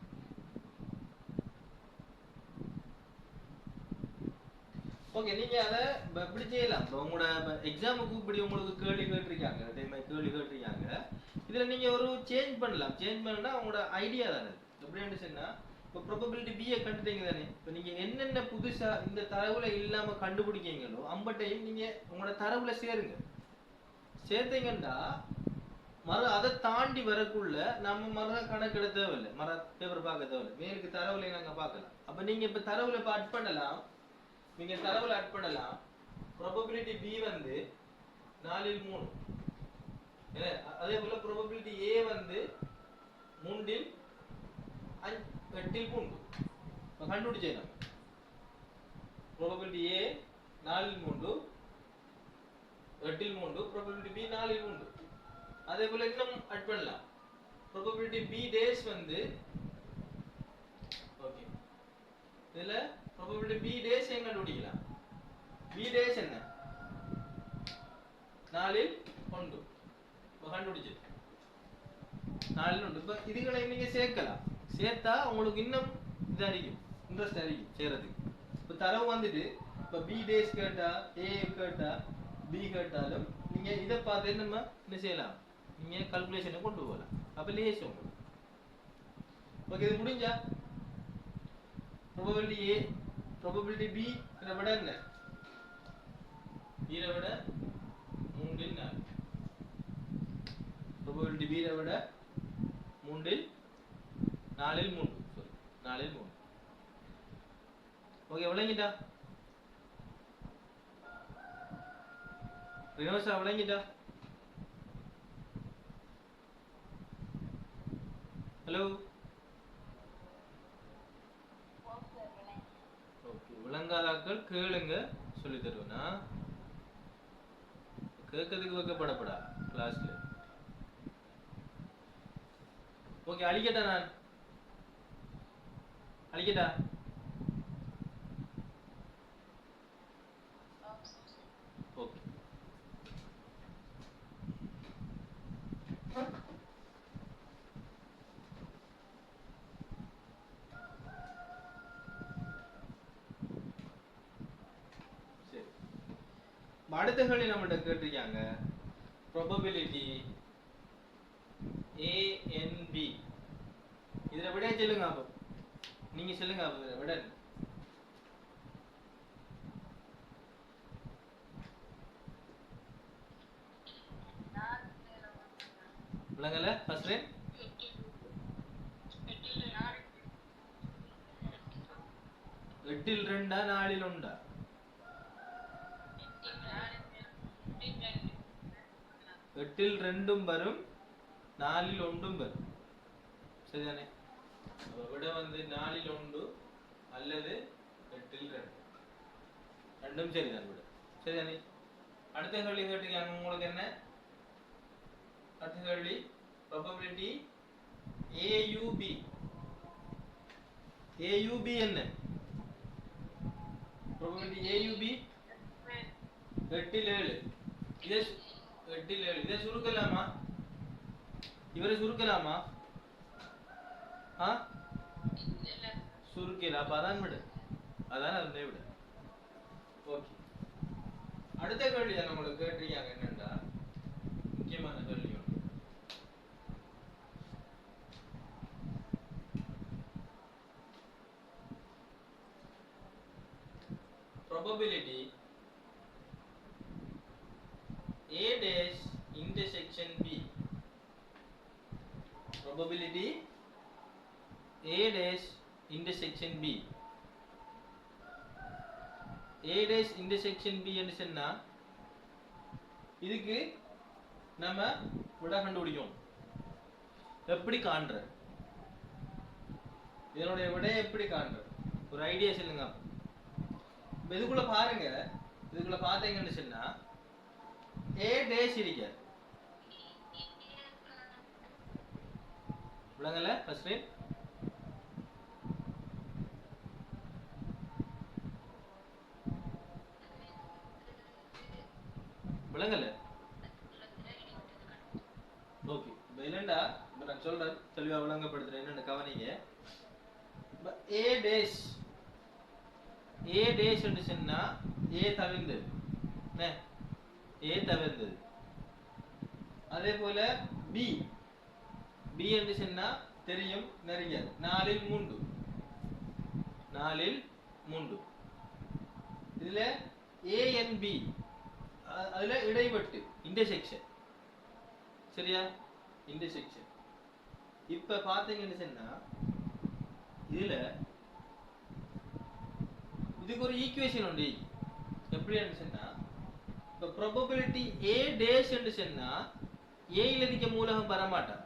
ஓகே, நீங்க அதை எப்படி செய்யலாம்? உங்களோட எக்ஸாமுக்கு இப்படி உங்களுக்கு கேள்வி கேட்டிருக்காங்க, கேள்வி கேட்டிருக்காங்க. இதுல நீங்க ஒரு சேஞ்ச் பண்ணலாம். சேஞ்ச் பண்ணா உங்களோட ஐடியா தானே. எப்படின்னு சொன்னா இப்போ ப்ராபபிலிட்டி பியை கண்டுட்டீங்க தானே. இப்போ நீங்க என்னென்ன புதுசா இந்த தரவுல இல்லாம கண்டுபிடிக்கீங்களோ அம்பட்டையும் நீங்க உங்களோட தரவுல சேருங்க. சேர்த்தீங்கன்னா அதை தாண்டி வரக்குள்ள நம்ம மர கணக்கு எடுக்க தேவையில்லை, மர பேப்பர் பார்க்க தேவையில்லை. மேலுக்கு தரவுல நாங்க பார்க்கலாம். அப்ப நீங்க இப்ப தரவுல அட் பண்ணலாம். நீங்க தரவுல அட் பண்ணலாம். ப்ராபபிலிட்டி பி வந்து 4ல் 3. அதே போல ப்ராபபிலிட்டி ஏ வந்து 3ல் 8ல் 3. கண்டுபிடிச்சே நம்ம ப்ராபபிலிட்டி ஏ 4ல் 3 8ல் 3, ப்ராபபிலிட்டி பி 4ல் 3. அதே போல இன்னும் அட் பண்ணலாம். ப்ராபபிலிட்டி பி டேஷ் வந்து ஓகே, இதுல ப்ராபபிலிட்டி பி டேஷ் எங்க கண்டுபிடிக்கலாம்? பி டேஷ் என்ன? 4ல் 1. கண்டுபிடிச்சு 4ல் 1. இப்ப இதுகளை நீங்க சேர்க்கலாம். சேர்த்தா உங்களுக்கு இன்னும் இதா இருக்கும், இன்ட்ரெஸ்ட் இருக்கும் செய்யறதுக்கு. இப்ப தரவு வந்துட்டு இப்ப பி டேஷ் கேட்டா, ஏ கேட்டா, பி கேட்டாலும் நீங்க இதை பார்த்து நம்ம என்ன செய்யலாம்? நீங்க கால்குலேஷனை கொண்டு போகலாம். அப்ப லேஸ் உங்களுக்கு. ஓகே, இது முடிஞ்சா ப்ராபபிலிட்டி ஏ ப்ராபபிலிட்டி பி இதை விட என்ன? இதை விட 3ல் 4. ப்ராபபிலிட்டி பி இதை விட 3ல் 4ல் 3. சாரி, 4ல் 3. ஓகே, விளங்கிட்டா? ரினோசா விளங்கிட்டா? ஹலோ, விளங்காதாக்கள் கேளுங்க, சொல்லி தருவேனா. கேட்கறதுக்கு வைக்கப்படப்படா கிளாஸ்ல. ஓகே, அழிக்கட்டா? நான் அழிக்கட்டா? ஓகே. சரி, அடுத்த கேள்வி நம்மகிட்ட கேட்டிருக்காங்க. Probability A N B. இதுல விட சொல்லுங்க. அப்போ நீங்க சொல்லுங்க. அப்போ இதுல விட விளங்கல. ஃபர்ஸ்ட் 8ல் 2 4ல் 1. 8ல் 2ம் வரும், 4ல் 1ம் வரும். சரிதானே? அப்ப விட வந்து 4ல் 1 அல்லது 8ல் 2. ரெண்டும் சரிதான் விட. சரிதானே? அடுத்த கேள்வி கேட்டீங்க உங்களுக்கு என்ன? அடுத்த கேள்வி ப்ராபபிலிட்டி AUB. AUB என்ன? Probability AUB 8ல் 7. இதை 8ல் 7 இதை சுருக்கலாமா? இவரை சுருக்கலாமா? சுருக்கல. அப்ப அதான் விட. அதான் அதை விட. ஓகே, அடுத்த கேள்வி நம்மளுக்கு கேட்டிருக்காங்க. என்னன்னா முக்கியமான கேள்வி. Probability A dash intersection B. Probability A dash intersection B. A dash intersection B என்று சொன்னா இதுக்கு நம்ம விட கண்டுபிடிக்கும். எப்படி காண்ற? இதனுடைய விடை எப்படி காண்ற? ஒரு ஐடியா சொல்லுங்க. இதுக்குள்ள பாருங்க. இதுக்குள்ள பாத்தீங்கன்னு சொன்னா A dash இருக்க விளங்கல. ஃபர்ஸ்ட் விளங்கல. ஓகே, இல்லண்டா நான் சொல்றேன், தெளிவா விளங்கப்படுத்துறேன். என்னன்னு கவனிங்க. A dash என்று சொன்னா A தவிர்ந்தது. A தவிர்ந்தது. அதே போல B என்று சொன்னா தெரியும், நிறைய 4ல் 3. 4ல் 3. இதுல A and B அதுல இடைவெட்டு, இன்டர்செக்ஷன். சரியா? இன்டர்செக்ஷன். இப்ப பாத்தீங்கன்னு சொன்னா இதுல இதுக்கு ஒரு ஈக்குவேஷன் உண்டு. எப்படி சொன்னா இப்ப ப்ராபபிலிட்டி A dash என்று சொன்னா A ல இருக்க மூலகம் வரமாட்டா.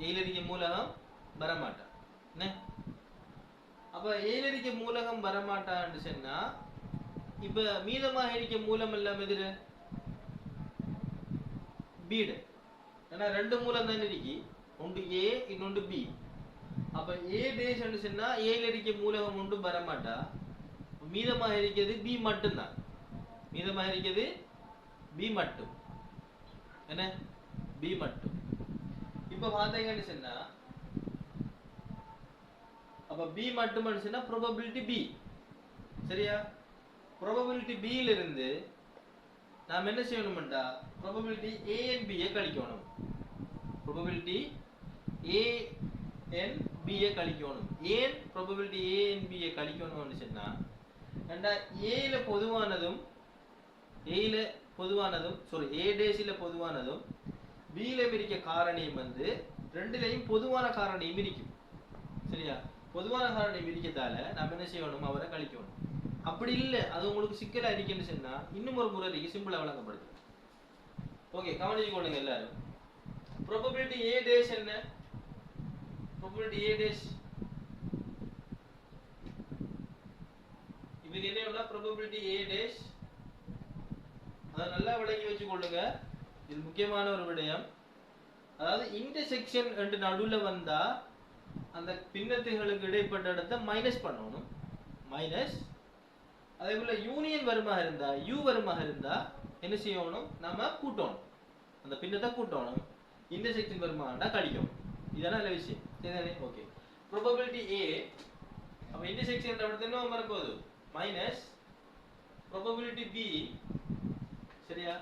A ல இருக்க மூலகம் வரமாட்டா. என்ன? அப்ப A ல இருக்க மூலகம் வரமாட்டான்னு சொன்னா இப்ப மீதமாக இருக்க மூலம் எல்லாம் எதிர B. ஏன்னா ரெண்டு மூலம் தான் இருக்கு. ஒன்று A, இன்னொன்று B. அப்ப A dash என்று சொன்னா A ல இருக்க மூலகம் ஒன்றும் வரமாட்டா. மீதமாக இருக்கிறது B மட்டும்தான். மீதமாக இருக்கிறது B மட்டும். என்ன? B மட்டும். இப்ப பாத்தீங்கன்னு சொன்னா அப்ப B மட்டும்னு சொன்னா ப்ராபபிலிட்டி B. சரியா? ப்ராபபிலிட்டி B ல இருந்து நாம் என்ன செய்யணும்டா? ப்ராபபிலிட்டி A and B ஐ கழிக்கணும். ப்ராபபிலிட்டி A and B ஐ கழிக்கணும். ஏன் ப்ராபபிலிட்டி A and B ஐ கழிக்கணும்னு சொன்னா ஏண்டா A ல பொதுவானதும் A dash ல பொதுவானதும் B ல இருக்க காரணியும் வந்து ரெண்டுலயும் பொதுவான காரணியும் இருக்கும். சரியா? பொதுவான காரணியும் இருக்கதால நாம என்ன செய்யணும்? அவரை கழிக்கணும். அப்படி இல்ல, அது உங்களுக்கு சிக்கலா இருக்குன்னு சொன்னா இன்னும் ஒரு முறை இருக்கு, சிம்பிளா விளங்கப்படுது. ஓகே, கவனிச்சுக்கொள்ளுங்க எல்லாரும். ப்ராபபிலிட்டி A dash என்ன? ப்ராபபிலிட்டி A dash இதுக்கு என்ன probability A dash அத நல்லா விளங்கி வச்சு கொள்ளுங்க. இது முக்கியமான ஒரு விடயம். அதாவது இன்டர்செக்ஷன் ரெண்டு நடுவுல வந்தா அந்த பின்னத்துகளுக்கு இடைப்பட்ட இடத்தை மைனஸ் பண்ணணும். மைனஸ் அதே போல யூனியன் வருமாக இருந்தா u வருமாக இருந்தா என்ன செய்யணும்? நாம கூட்டணும். அந்த பின்னத்தை கூட்டணும். இன்டர்செக்ஷன் வருமானா கழிக்கணும். இதான நல்ல விஷயம். சரிதானே? ஓகே. probability A அப்ப இன்டர்செக்ஷன் என்ற இடத்துல என்ன வரப்போகுது? மைனஸ் probability B சரியா?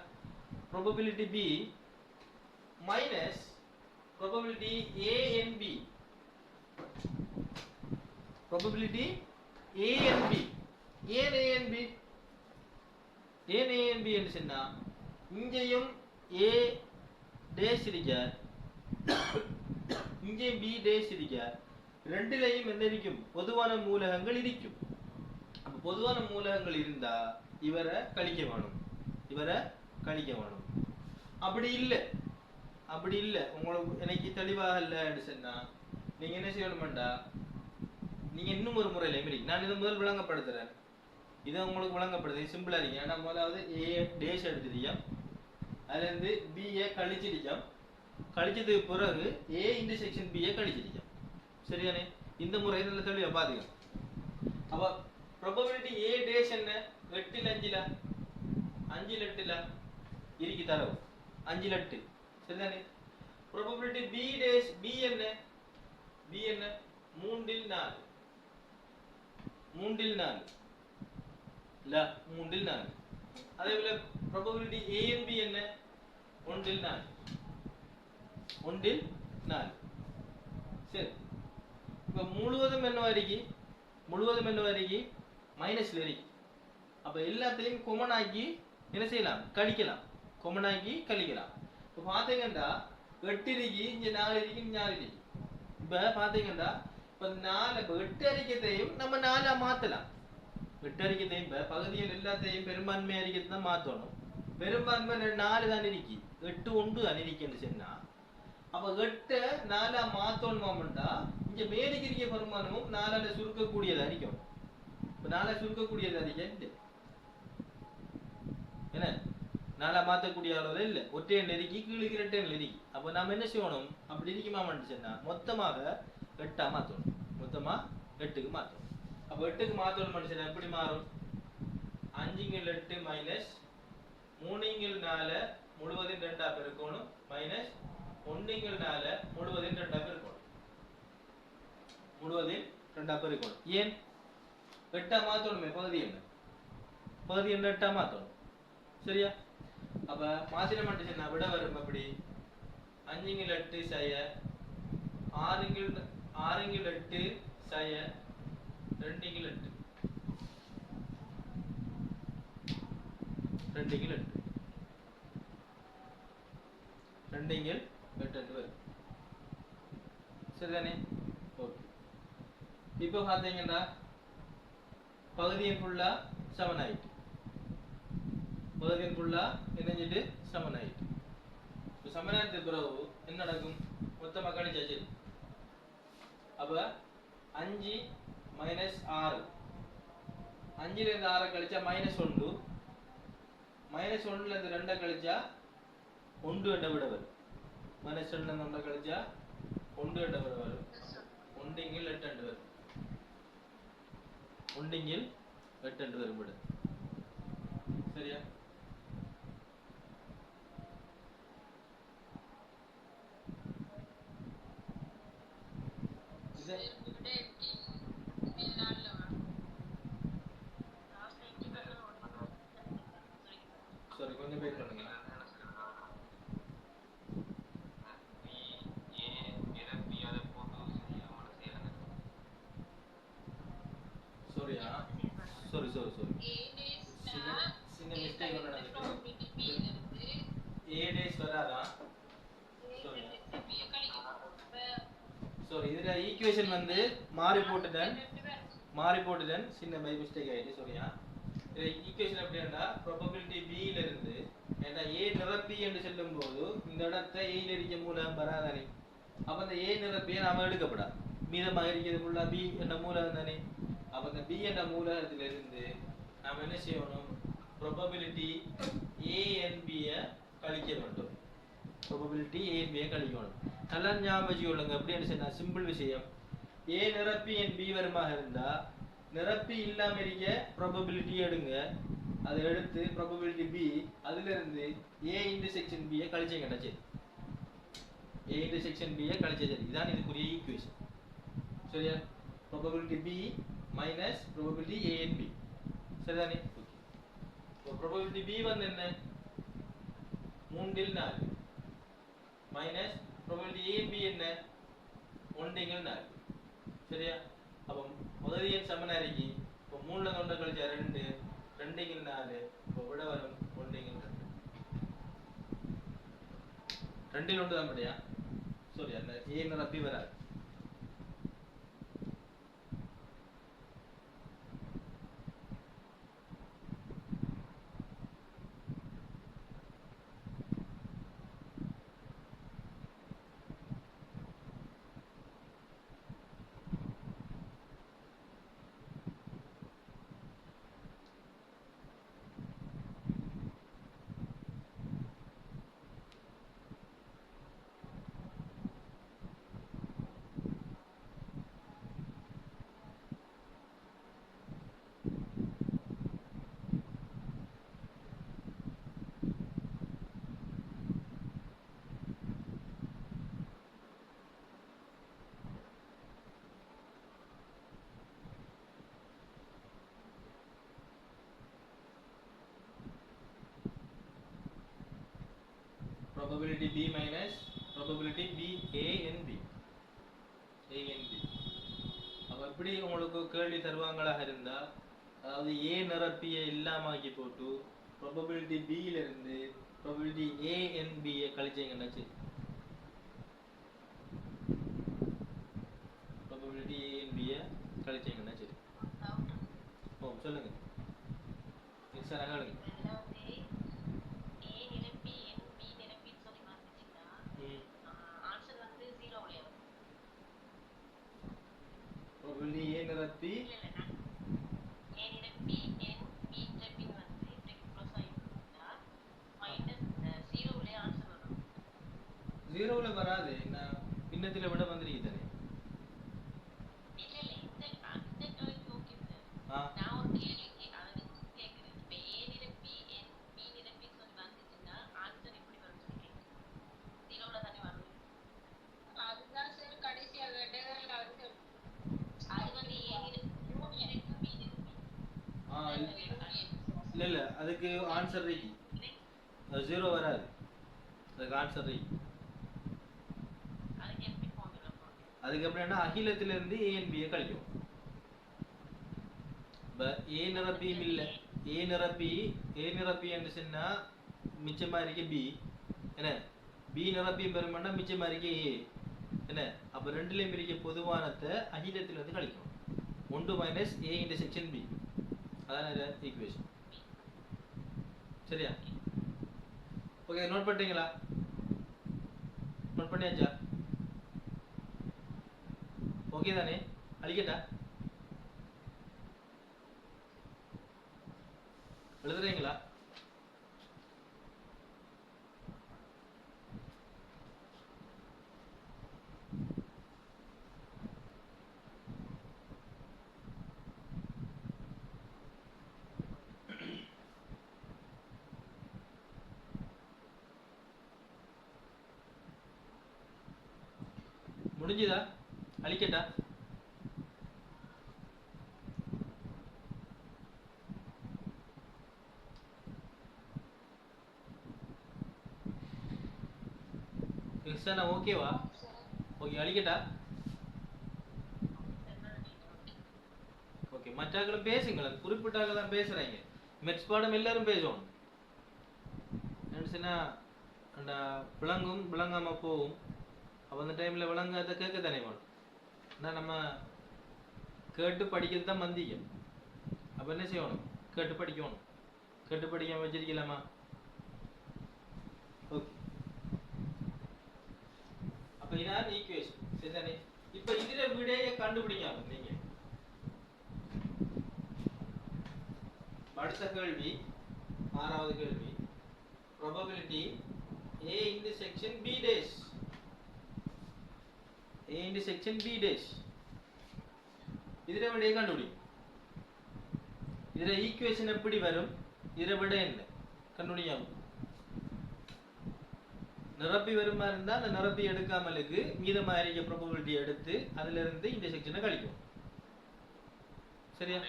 probability B minus probability A and B. probability A and B. ஏன் A and B? ஏன் A and B என்று சொன்னா இங்கேயும் A dash இருக்க இங்கேயும் B dash இருக்க ரெண்டிலையும் என்ன இருக்கும்? பொதுவான மூலகங்கள் இருக்கும். அப்ப பொதுவான மூலகங்கள் இருந்தா இவரை கழிக்க வேணும். இவரை கழிக்க வேணும். அப்படி இல்ல உங்களுக்கு எனக்கு தெளிவாக இல்லைன்னு சொன்னா நீங்க என்ன செய்யணும்டா, நீங்க இன்னும் ஒரு முறையில இருக்கு. நான் இதை முதல் விளங்கப்படுத்துறேன். இதை உங்களுக்கு விளங்கப்படுது சிம்பிளா இருக்கு. ஏன்னா முதலாவது A டேஷ் எடுத்துட்டீங்க, அதுல இருந்து B ஐ கழிச்சிட்டீங்க, கழிச்சதுக்கு பிறகு A இன்டர்செக்ஷன் B ஐ கழிச்சிட்டீங்க. சரியானே? இந்த முறை நல்ல தெளிவா பாத்துங்க. அப்ப probability A dash என்ன? 8 ல் 5 ல 5 ல் 8 ல இருக்கு தரவு 5 ல் 8. சரிதானே? probability B dash B என்ன? B என்ன? 3 ல் 4 3 ல் 4 இல்ல 3 ல் 4. அதே போல probability A and B என்ன? 1 ல் 4 1 ல் 4. சரி, இப்ப முழுவதும் என்ன வரைக்கு? முழுவதும் என்ன வரைக்கு? மைனஸ்ல இருக்கு. அப்ப எல்லாத்தையும் காமன் ஆக்கி என்ன செய்யலாம்? கழிக்கலாம். காமன் ஆக்கி கழிக்கலாம். இப்ப பாத்தீங்கன்னா 8 இருக்கு, இங்க 4 இருக்கு, இங்க 4 இருக்கு. இப்ப பாத்தீங்கன்னா இப்ப 4 இப்ப 8 அறிக்கையையும் நம்ம 4 ஆ மாத்தலாம். 8 அறிக்கையையும் இப்ப பகுதியில் எல்லாத்தையும் பெரும்பான்மை அறிக்கையை தான் மாத்தணும். பெரும்பான்மை 4 தான் இருக்கு, 8 1 தான் இருக்குன்னு சொன்னா அப்ப 8 4 ஆ மாத்தணுமாம்டா இங்க மேலுக்கு இருக்க பெரும்பான்மும் 4 ஆல சுருக்கக்கூடியதா இருக்கும். இப்ப 4 ஆல சுருக்கக்கூடியதா இருக்கு என்ன? 4 ஆ மாத்தக்கூடிய அளவுல இல்ல, ஒற்றை எண் நெருக்கி கீழுக்கு இரட்டை எண் நெருக்கி. அப்ப நாம என்ன செய்யணும்? அப்படி இருக்குமான்னு சொன்னா மொத்தமாக 8 ஆ மாத்தணும். மொத்தமா 8க்கு மாத்தணும். அப்ப 8க்கு மாத்தணும்னு சொன்னா எப்படி மாறும்? 5 × 8 மைனஸ் 3 × 4 முழுவதும் 2 ஆ பெருக்கணும் மைனஸ் 1 × 4 முழுவதும் 2 ஆ பெருக்கணும். முழுவதும் 2 ஆ பெருக்கணும். ஏன் 8 ஆ மாத்தணுமே? பகுதி என்ன? பகுதி என்ன 8 ஆ மாத்தணும். சரியா? அப்ப மாத்திரம் மட்டும் சொன்னா விட வரும் எப்படி? 5 × 8 சய 6 × 8 சய 2 × 8 2 × 8 2 × 8 வரும். சரிதானே? ஓகே. இப்போ பாத்தீங்கன்னா பகுதியின் ஃபுல்லா 7 ஆயிட்டு. பகுதியின் ஃபுல்லா இணைஞ்சிட்டு 7 ஆயிட்டு. இப்போ 7 ஆயிட்டு பிறகு என்ன நடக்கும்? மொத்தமா கழிச்சாச்சு. அப்ப 5 மைனஸ் 6 5 ல இருந்து 6 கழிச்சா -1 -1 ல இருந்து 2 கழிச்சா 1 என்ற விட வரும். -2 ல இருந்து 1 கழிச்சா 1 என்ற விட வரும். 1 × 8 என்று வரும். 1 × 8 என்று வரும் விட. சரியா? கொஞ்சம் வெயிட் பண்ணுங்க. சரியா? sorry சின்ன மிஸ்டேக் ஒன்று நடந்துச்சு. A dash வராதா? sorry இதுல ஈக்குவேஷன் வந்து மாறி போட்டுட்டேன் சின்ன பை மிஸ்டேக் ஆயிடுச்சு. சரியா? இது ஈக்குவேஷன் எப்படின்னா probability B ல இருந்து ஏன்னா A நிரப்பி என்று சொல்லும்போது இந்த இடத்தை A ல இருக்க மூலம் வராதானே? அப்ப அந்த A நிரப்பியை நாம எடுக்கப்படாது. மீதமாக இருக்கிறது ஃபுல்லா B என்ற மூலம் தானே? அப்ப இந்த b என்ற மூலகத்துல இருந்து நாம என்ன செய்யணும் probability a and b கழிக்க வேண்டும் probability a and b கழிக்கணும் நல்லா ஞாபகம் வச்சுக்கொள்ளுங்க எப்படி சொன்னா சிம்பிள் விஷயம் a நிரப்பி and b வருமாக இருந்தா நிரப்பி இல்லாம இருக்க probability எடுங்க அதை எடுத்து probability b அதுல இருந்து a intersection b கழிச்சீங்கடா சரி a intersection b கழிச்சா சரி இதான் இதுக்குரிய ஈக்குவேஷன் சரியா probability b minus probability a and b சரிதானே ஓகே probability b வந்து என்ன 3 இல் 4 minus probability a and b என்ன 1 இல் 4 சரியா அப்ப முதல் எண் சமனாரிக்கு இப்போ 3 ல கொண்டு கழிச்சா 2 2 இல் 4 இப்போ விட வரும் 1 இல் 2 2 இல் 1 தான் படியா சாரி அந்த a நிரப்பி வராது probability b minus probability b a and b அப்ப இப்படி உங்களுக்கு கேள்வி தருவாங்களாக இருந்தா அதாவது a நிரப்பிய இல்லாம ஆக்கி போட்டு probability b ல இருந்து probability a and b கழிச்சீங்கன்னா சரி probability a and b கழிச்சீங்கன்னா சரி ஓ சொல்லுங்க சார் அங்க probability a நிரப்பி a நிரப்பி n b நிரப்பி வந்து ப்ளஸ் ஆயிட்டா மைனஸ் 0 ல ஆன்சர் வரும் 0 ல வராது என்ன பின்னத்தில விட வந்திருக்கு தானே இல்ல இந்த டாபிக் ஓகே சார் நான் ஒரு கேள்வி அத கேக்குறேன் இப்ப a நிரப்பி n b நிரப்பி சொல்லி வந்துச்சுன்னா ஆன்சர் எப்படி வரும் சொல்லி 0 ல தானே வரும் அதுதான் சார் கடைசியா வேண்டதல்ல ஆன்சர் அது வந்து a நிரப்பி b நிரப்பி இல்ல அதுக்கு ஆன்சர் இருக்கு 0 வராது அதுக்கு ஆன்சர் இருக்கு அதுக்கு எப்படி ஃபார்முலா போடுறது அதுக்கு எப்படின்னா அகிலத்துல இருந்து a and b கழிக்கும் a நிரப்பி இல்ல a நிரப்பி என்று சொன்னா மிச்சமா இருக்கு b என்ன b நிரப்பி பெருமன்னா மிச்சமா இருக்கு a என்ன அப்ப ரெண்டுலயும் இருக்க பொதுவானத்தை அகிலத்துல இருந்து கழிக்கணும் 1 மைனஸ் a இன்டர்செக்ஷன் b அதான ஈக்குவேஷன் சரியா ஓகே நோட் பண்ணிட்டீங்களா நோட் பண்ணியாச்சா ஓகே தானே அழிக்கட்டா எழுதுறீங்களா முடிஞ்சதா அழிக்கட்டா கிருஷ்ணா ஓகேவா ஓகே அழிக்கட்டா ஓகே மற்றவர்களும் பேசுங்களேன் குறிப்பிட்டாக தான் பேசுறீங்க மெட்ஸ் பாடம் எல்லாரும் பேசுவோம் என்ன அந்த விளங்கும் விளங்காம போகும் அப்போ அந்த டைமில் விளங்காத கேட்க தானே வேணும் ஆனால் நம்ம கேட்டு படிக்கிறது தான் மந்தியம் அப்போ என்ன செய்யணும் கேட்டு படிக்கணும் கேட்டு படிக்காம வச்சிருக்கலாமா ஓகே அப்போ இதான் ஈக்குவேஷன் சரிதானே இப்போ இதில் விடையை கண்டுபிடிங்க நீங்கள் அடுத்த கேள்வி, ஆறாவது கேள்வி, probability A intersection B dash. A intersection B dash. இதர விடையை கண்டுபிடி. இதர ஈக்குவேஷன் எப்படி வரும்? இதர விடை என்ன? கண்டுபிடியாம நிரப்பி வருமா இருந்தா அந்த நிரப்பி எடுக்காமலுக்கு மீதமாக இருக்க ப்ராபபிலிட்டி எடுத்து அதுல இருந்து இன்டர்செக்ஷனை கழிக்கும். சரியா?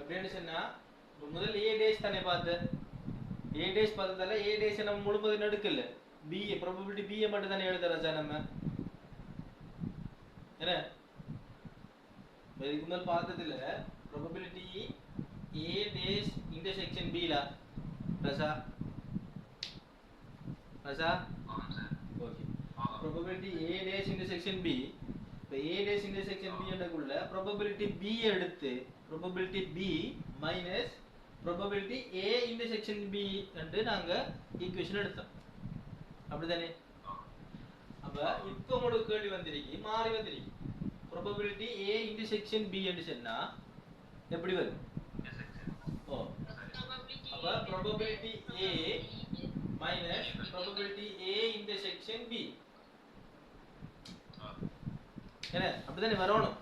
அப்படின்னு சொன்னா முதல் A டேஷ் தானே பார்த்த. A டேஷ் பார்த்ததால A டேஷ் நம்ம முழுவதும் எடுக்கல. B ப்ராபபிலிட்டி B மட்டும் தானே எழுதுறதா நம்ம. என்ன? இதுக்கு முதல் பார்த்ததுல probability A dash intersection B law Raza okay. probability A dash intersection B. இப்போ A dash intersection B என்றக்குள்ள probability B எடுத்து probability B minus probability A intersection B என்று நாங்க ஈக்குவேஷன் எடுத்தோம். அப்படிதானே? அப்ப இப்போ உங்களுக்கு கேள்வி வந்திருக்கு, மாறி வந்திருக்கு. probability A intersection B என்று சொன்னா எப்படி வரும்? ஓ, அப்ப probability A minus probability A intersection B. என்ன அப்படிதானே வரணும்?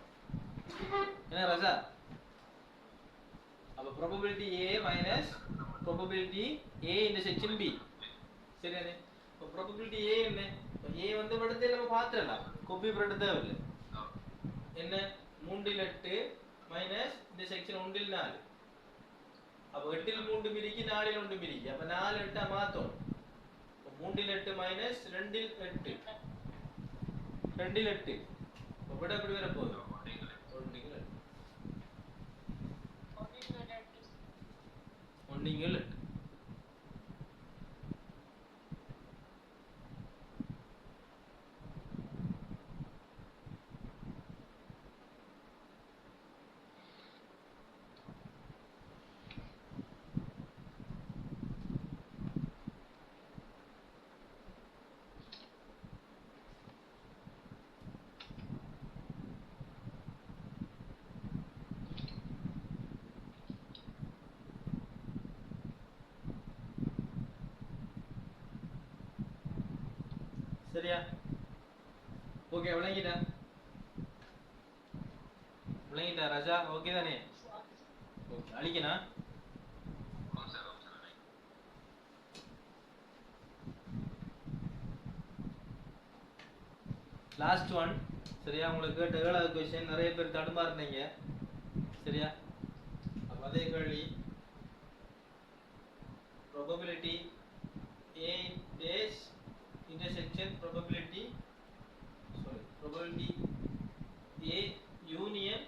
என்ன ராஜா? அப்ப probability A minus probability A intersection B. சரியானே? அப்ப probability A என்ன? A வந்து படத்தை நம்ம பாத்துறலாம். காப்பி பண்ண தேவையில்லை. என்ன 3 ல் 8 minus intersection 1 ல் 4. அப்ப 8 ல் 3 பிரிக்கி 4 ல் 1 பிரிக்கி. அப்ப 4 8 மாத்தோம். 3 ல் 8 minus 2 ல் 8. 2 ல் 8. அப்ப விட எப்படி வர போகுது? 1 ல் 8. 1 ல் 8. சரியா? ஓகே, விளங்கிட்டா ராஜா? ஓகே தானே? ஓகே, அழிக்கணா? Last one. சரியா? உங்களுக்கு கேட்ட 7வது क्वेश्चन நிறைய பேர் தடுமாறுனீங்க. சரியா? அப்ப அதே கேள்வி, probability A dash intersection probability A union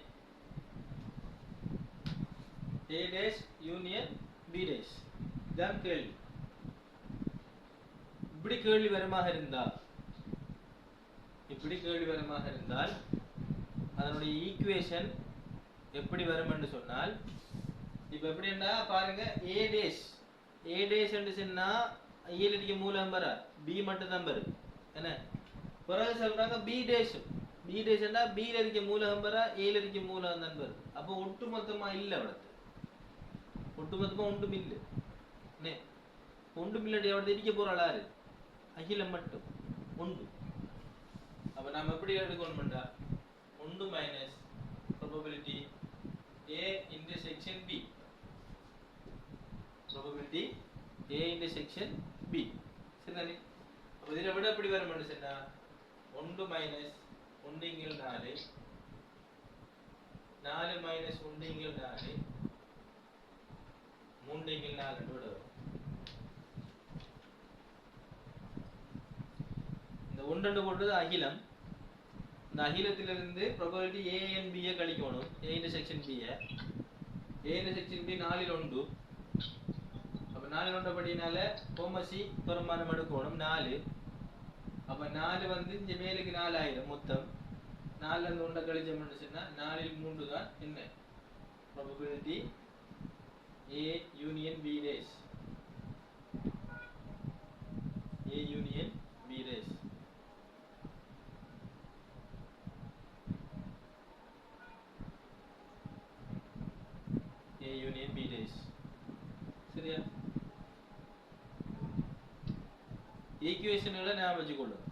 A dash union B dash. இதான் கேள்வி. இப்படி கேள்வி வருமாக இருந்தால் அதனுடைய ஈக்குவேஷன் எப்படி வரும் என்று சொன்னால், இப்ப எப்படின்னா பாருங்க, A dash என்று சொன்னா A ல இருக்க மூல நம்பர் B மட்டும் தான் வரும். என்ன பிறகு சொல்றாங்க B dash என்றா B ல இருக்க மூல நம்பர் A ல இருக்க மூல நம்பர். அப்ப ஒட்டுமொத்தமா இல்ல, அவளுக்கு ஒட்டுமொத்தமா ஒன்றும் இல்லை. என்ன ஒன்றும் இல்லாட்டி அவளுக்கு இருக்க போறாளாரு அகிலம் மட்டும் ஒன்று. அப்ப நாம எப்படி எடுக்கணும்டா, 1 minus probability A intersection B. probability A intersection B. சரிதானே? அப்ப இதில விட எப்படி வரும்னு சொன்னா 1 minus 1 இங்க 4 4 minus 1 இங்க 4 3 இங்க 4 விட வரும். இந்த 1 போடுறது அகிலம். இந்த அகிலத்திலிருந்து probability A and B கழிக்கணும். A intersection B A intersection B 4 ல் 1. அப்ப 4 ல் 1 படினால கோமசி பெருமானம் எடுக்கணும் 4. அப்ப 4 வந்து இந்த மேலுக்கு 4 ஆயிடும் மொத்தம். 4 ல இருந்து 1 கழிச்சோம்னு சொன்னா 4 ல் 3 தான் என்ன probability A union B dash. A union B dash. A union B dash. சரியா? ஈக்குவேஷன்களை ஞாபகம் வச்சுக்கொள்ளும்.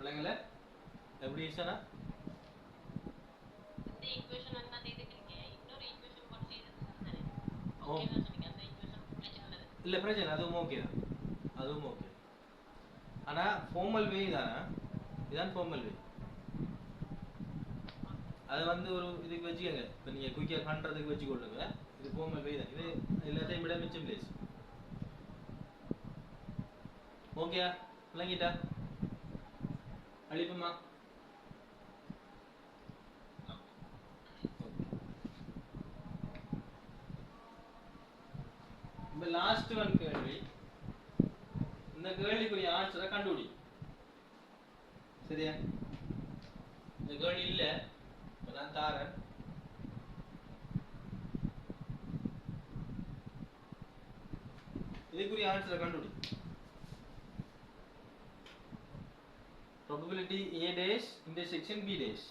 விளங்கல? எப்படி ஈஸானா? இல்ல பிரச்சனை, அதுவும் ஓகே தான், அதுவும் ஓகே. ஆனா ஃபார்மல் வே தானா? இதான் ஃபார்மல் வே. அது வந்து ஒரு இதுக்கு வச்சுக்கோங்க, இப்போ நீங்கள் குயிக்காக பண்ணுறதுக்கு வச்சுக்கொள்ளுங்க. இது ஃபார்மல் வே தான். இது எல்லாத்தையும் விட மிச்சம் பிளேஸ். ஓகேயா? விளங்கிட்டா? அழிப்புமா? இப்போ லாஸ்ட் ஒன் கேள்வி. இந்த கேள்விக்குரிய ஆன்சரை கண்டுபிடி. சரியா? இந்த கேள்வி இல்ல, நான் தாரேன். இதுக்குரிய ஆன்சரை கண்டுபிடி. probability A dash intersection B dash.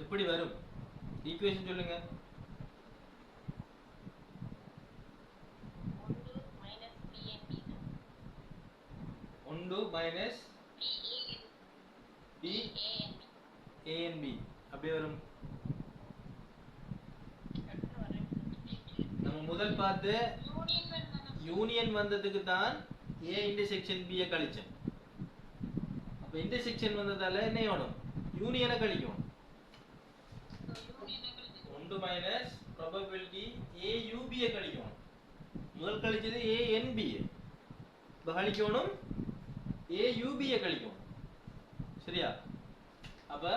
எப்படி வரும்? ஈக்குவேஷன் சொல்லுங்க. 1 minus B A and B அப்படியே வரும். நம்ம முதல் பார்த்து யூனியன் வந்ததுக்கு தான் A இன்டர்செக்ஷன் B கழிச்சோம். அப்ப இன்டர்செக்ஷன் வந்ததால என்ன ஆகும்? யூனியனை கழிக்கும். 1 minus probability A U B கழிக்கும். முதல் கழிச்சது A N B. இப்ப கழிக்கணும் A U B கழிக்கும். சரியா? அப்ப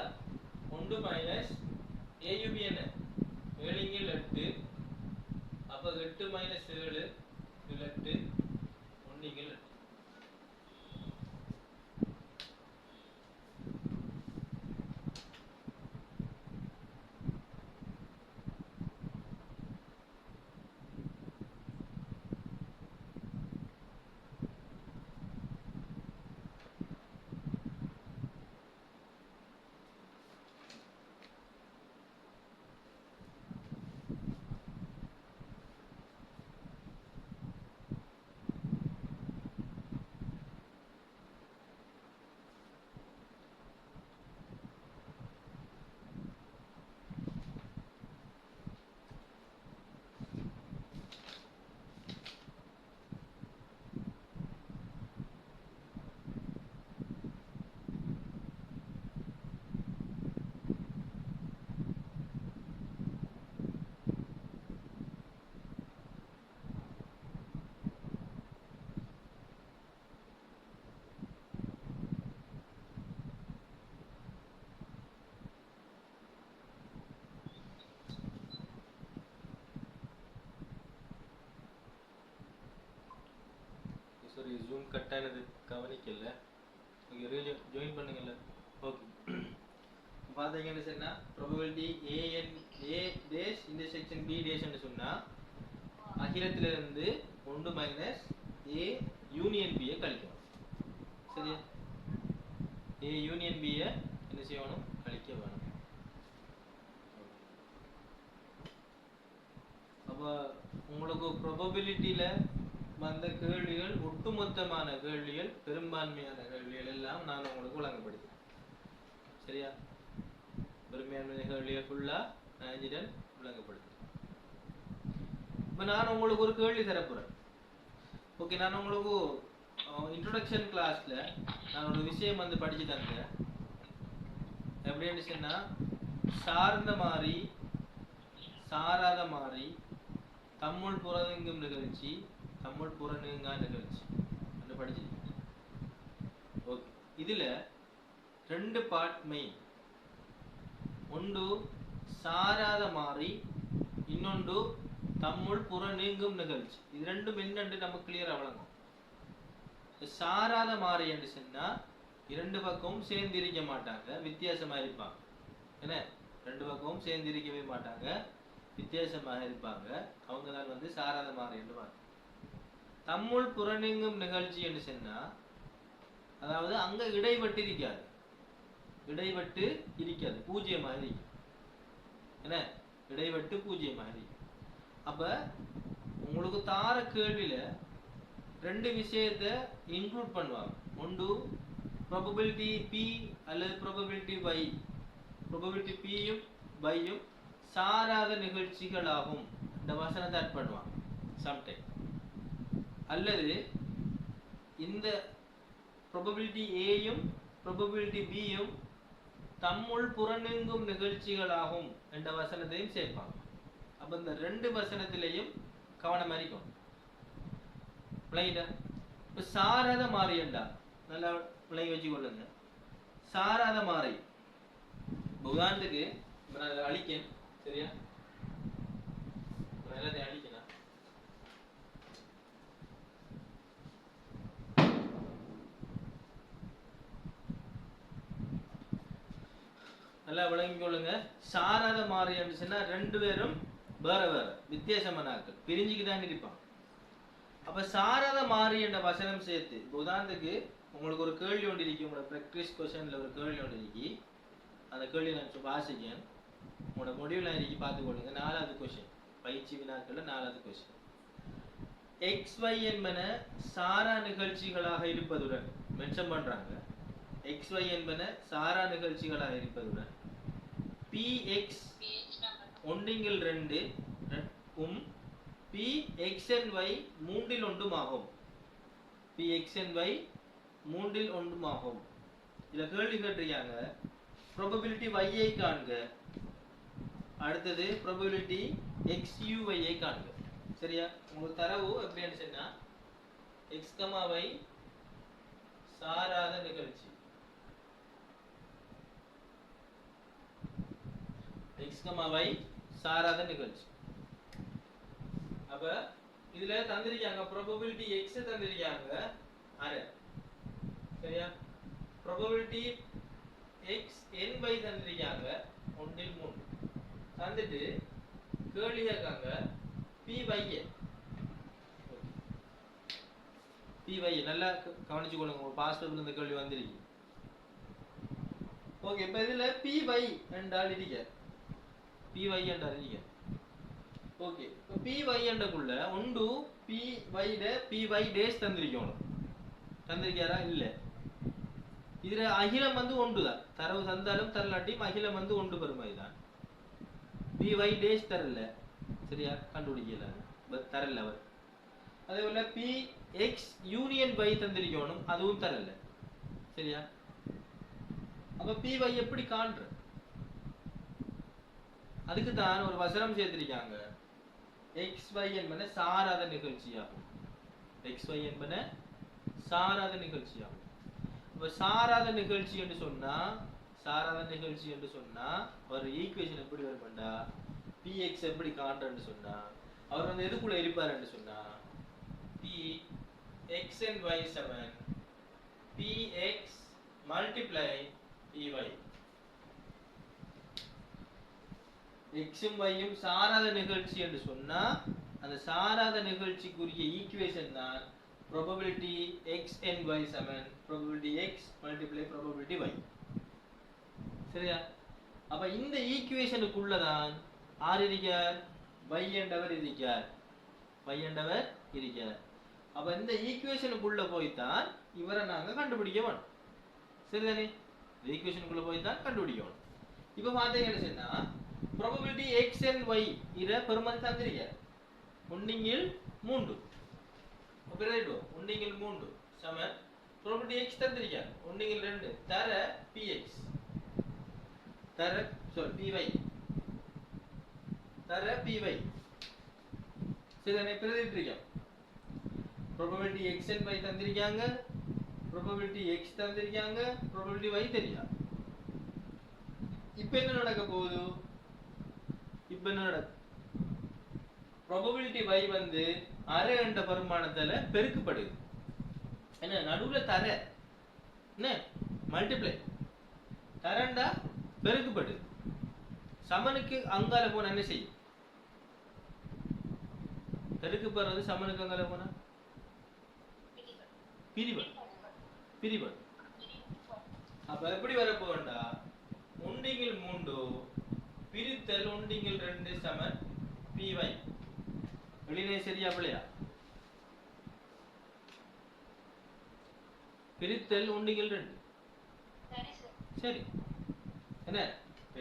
1 minus A U B என்ன? 7 இங்க 8. அப்ப 8 minus 7 8 1 இங்க 8. sorry zoom கட் ஆனது கவனிக்கல. நீங்க ஜாயின் பண்ணுங்கல. ஓகே. பாத்தீங்கன்னா என்ன probability A dash intersection B dash ன்னு சொன்னா அகிலத்தில இருந்து 1 minus A union B கழிக்கணும். சரியா? A union B என்ன செய்யணும்? கழிக்க வேணும். அப்ப உங்களுக்கு probabilityல வந்த கேள்விகள் ஒட்டுமொத்தமான கேள்விகள், பெரும்பான்மையான கேள்விகள் எல்லாம் நான் உங்களுக்கு வழங்கப்படுகிறேன். சரியா? பெரும்பான்மையான கேள்விகள் ஃபுல்லா நான் விளங்கப்படுகிறேன். இப்போ நான் உங்களுக்கு ஒரு கேள்வி தரப்போறேன். ஓகே, நான் உங்களுக்கு இன்ட்ரோடக்ஷன் கிளாஸ்ல நான் ஒரு விஷயம் வந்து படிச்சு தந்தேன். எப்படின்னு சொன்னா சார்ந்த மாறி சாராத மாறி தம்முள் புறநீங்கும் நிகழ்ச்சி தம்முள் புறநீங்கா நிகழ்ச்சி என்று படிச்சிருக்கீங்க. ஓகே, இதுல 2 பார்ட் மெயின். ஒன்று சாராத மாறி, இன்னொன்று தம்முள் புறநீங்கும் நிகழ்ச்சி. இது ரெண்டும் என்னன்னு நமக்கு கிளியரா வழங்கும். சாராத மாறி என்று சொன்னா 2 பக்கமும் சேர்ந்து இருக்க மாட்டாங்க, வித்தியாசமா இருப்பாங்க. என்ன ரெண்டு பக்கமும் சேர்ந்து இருக்கவே மாட்டாங்க, வித்தியாசமாக இருப்பாங்க. அவங்க தான் வந்து சாராத மாறி என்று வாங்க. தம்முள் புறநீங்கும் நிகழ்ச்சி என்று சொன்னா, அதாவது அங்க இடைவெட்டு இருக்காது, இடைவெட்டு இருக்காது, பூஜ்ஜியமாக இருக்கும். என்ன இடைவெட்டு பூஜ்ஜியமாக இருக்கும். அப்ப உங்களுக்கு தார கேள்வியில ரெண்டு விஷயத்தை இன்க்ளூட் பண்ணுவாங்க. ஒன்று ப்ராபபிலிட்டி பி அல்லது ப்ராபபிலிட்டி y. ப்ராபபிலிட்டி பியும் வையும் சாராத நிகழ்ச்சிகள் ஆகும். இந்த வசனத்தை ஆட் பண்ணுவாங்க சம்டைம். அல்லது இந்த ப்ராபபிலிட்டி ஏயும் ப்ராபபிலிட்டி பியும் தம்முள் புறநீங்கும் நிகழ்ச்சிகள் ஆகும் என்ற வசனத்தையும் சேர்ப்பாங்க. அப்ப இந்த ரெண்டு வசனத்திலையும் கவனம் அறிக்கும். இப்ப சாராத மாறி என்றா நல்லா விளங்கி வச்சு கொள்ளுங்க. சாராத மாறி உதாரணத்துக்கு அழிக்கேன், சரியா? எல்லாத்தையும் அழிக்கணும். நல்லா விளங்கி கொள்ளுங்க. சாராத மாறி என்று சொன்னா ரெண்டு பேரும் வேற வேற வித்தியாசமான ஆட்கள், பிரிஞ்சுக்குதான் இருப்பாங்க. அப்ப சாராத மாறி என்ற வசனம் சேர்த்து உதாரணத்துக்கு உங்களுக்கு ஒரு கேள்வி ஒன்று இருக்கு, உங்களோட ப்ராக்டிஸ் கொஸ்டின்ல ஒரு கேள்வி ஒன்று இருக்கு. அந்த கேள்வி நான் வாசிக்கேன், உங்களோட முடிவுல இருக்கு, பார்த்துக்கொள்ளுங்க. 4வது கொஸ்டின், பயிற்சி வினாக்கள்ல 4வது கொஸ்டின். XY என்பன சாரா நிகழ்ச்சிகளாக இருப்பதுடன் மென்ஷன் பண்றாங்க. XY என்பன சாரா நிகழ்ச்சிகளாக இருப்பதுடன் PX ஒன்றிங்கில் 2 PXNY மூன்றில் ஒன்றும் ஆகும். PXNY மூன்றில் ஒன்றும் ஆகும். இதுல கேள்வி கேட்டிருக்காங்க, ப்ராபபிலிட்டி y ஐ காண்க, அடுத்தது ப்ராபபிலிட்டி XUY ஐ காண்க. சரியா? உங்களுக்கு தரவு எப்படின்னு சொன்னா x, y சாராத நிகழ்ச்சி, x, y சாராத நிகழ்ச்சி. அப்ப இதுல தந்திருக்காங்க ப்ராபபிலிட்டி x தந்திருக்காங்க அரை, சரியா? ப்ராபபிலிட்டி XNY தந்திருக்காங்க 1/3 தந்துட்டு கேள்வி கேட்காங்க PY நல்லா கவனிச்சு கொள்ளுங்க, உங்க பாஸ்வேர்ட்ல இந்த கேள்வி வந்திருக்கு. ஓகே, இப்ப இதுல PY என்றால் இருக்க, PY என்றால் இருக்க. ஓகே, இப்ப PY என்றக்குள்ள ஒன்று PY ட PY டேஸ் தந்திருக்கணும், தந்திருக்காரா? இல்ல. இதுல அகிலம் வந்து ஒன்றுதான், தரவு தந்தாலும் தரலாட்டியும் அகிலம் வந்து ஒன்று பெருமைதான். PY டேஸ் தரல, சரியா? கண்டுபிடிக்கல, தரல அவர். அதே போல PX யூனியன் Y தந்திருக்கணும், அதுவும் தரல, சரியா? அப்ப PY எப்படி காண்ற? அதுக்கு தான் ஒரு வசனம் சேர்த்திருக்காங்க, XY என்பன சாராத நிகழ்ச்சியாகும். XY என்பன சாராத நிகழ்ச்சியாகும். இப்ப சாராத நிகழ்ச்சி என்று சொன்னா, சாராத நிகழ்ச்சி என்று சொன்னா ஒரு ஈக்குவேஷன் எப்படி வரும்டா, PX எப்படி காண்றன்னு சொன்னா அவர் வந்து எதுக்குள்ள இருப்பாருன்னு சொன்னா PXNY = PX multiply PY. X உம் Y உம் சாராத நிகழ்ச்சி என்று சொன்னா அந்த சாராத நிகழ்ச்சிக்குரிய ஈக்குவேஷன் தான் probability XNY = probability X multiply probability Y. சரியா? அப்ப இந்த ஈக்குவேஷனுக்குள்ள தான் ஆர் இருக்கார்? y என்றவர் இருக்கார், y என்றவர் இருக்கார். அப்ப இந்த ஈக்குவேஷனுக்குள்ள போய் தான் இவரை நாங்க கண்டுபிடிக்க வேணும். சரிதானே? இந்த ஈக்குவேஷனுக்குள்ள போய் தான் கண்டுபிடிக்கணும். இப்ப பாத்தீங்கன்னு சொன்னா probability x and y இத பெருமதி தந்திருக்கார் 1/3. அப்ப ரைட் 1/3 சம probability x தந்திருக்கார் 1/2 தர px தர py தர py. சரிதானே? பிரதிட்டிருக்காங்க. probability x and y தந்திருக்காங்க, probability x தந்திருக்காங்க, probability y தெரியாது. இப்போ என்ன நடக்க போகுது? இப்போ என்ன நடக்கும்? probability y வந்து அரை என்ற பரிமாணத்தால பெருக்கப்படுது. என்ன நடுவுல தர என்ன மல்டிப்ளை தரண்டா பெருக்கப்படுது. சமனுக்கு அங்கால போனா என்ன செய்யும்? பெருக்கப்படுறது சமனுக்கு அங்கால போனா பிரிவன். பிரிவன். அப்ப எப்படி வரப்போண்டா 1/3 பிரித்தல் 1/2 சமன் py. வெளியே சரியா பிள்ளையா? பிரித்தல் 1/2. சரி என்ன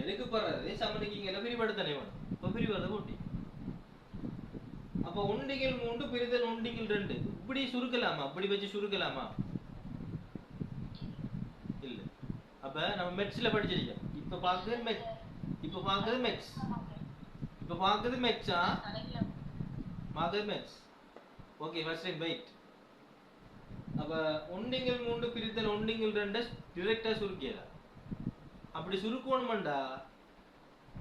எதுக்கு போறது? சமனுக்கு இங்க பிரிவெடுத்தனே வேணும். இப்ப பிரிவதை கூட்டி அப்ப 1/3 பிரித்தல் 1/2 இப்படி சுருக்கலாமா? அப்படி வச்சு சுருக்கலாமா? இல்ல. அப்ப நம்ம மெட்ஸ்ல படிச்சிருக்கோம். இப்ப பாக்குறது மெட்ஸ். இப்ப பாக்குறது மெட்ஸ். இப்ப பாக்குறது மெட்ஸா? பாக்குறது மெட்ஸ். Okay first time wait. அப்ப 1/3 பிரித்தல் 1/2 டைரக்டா சுருக்கியலாம். அப்படி சுருக்கணும்டா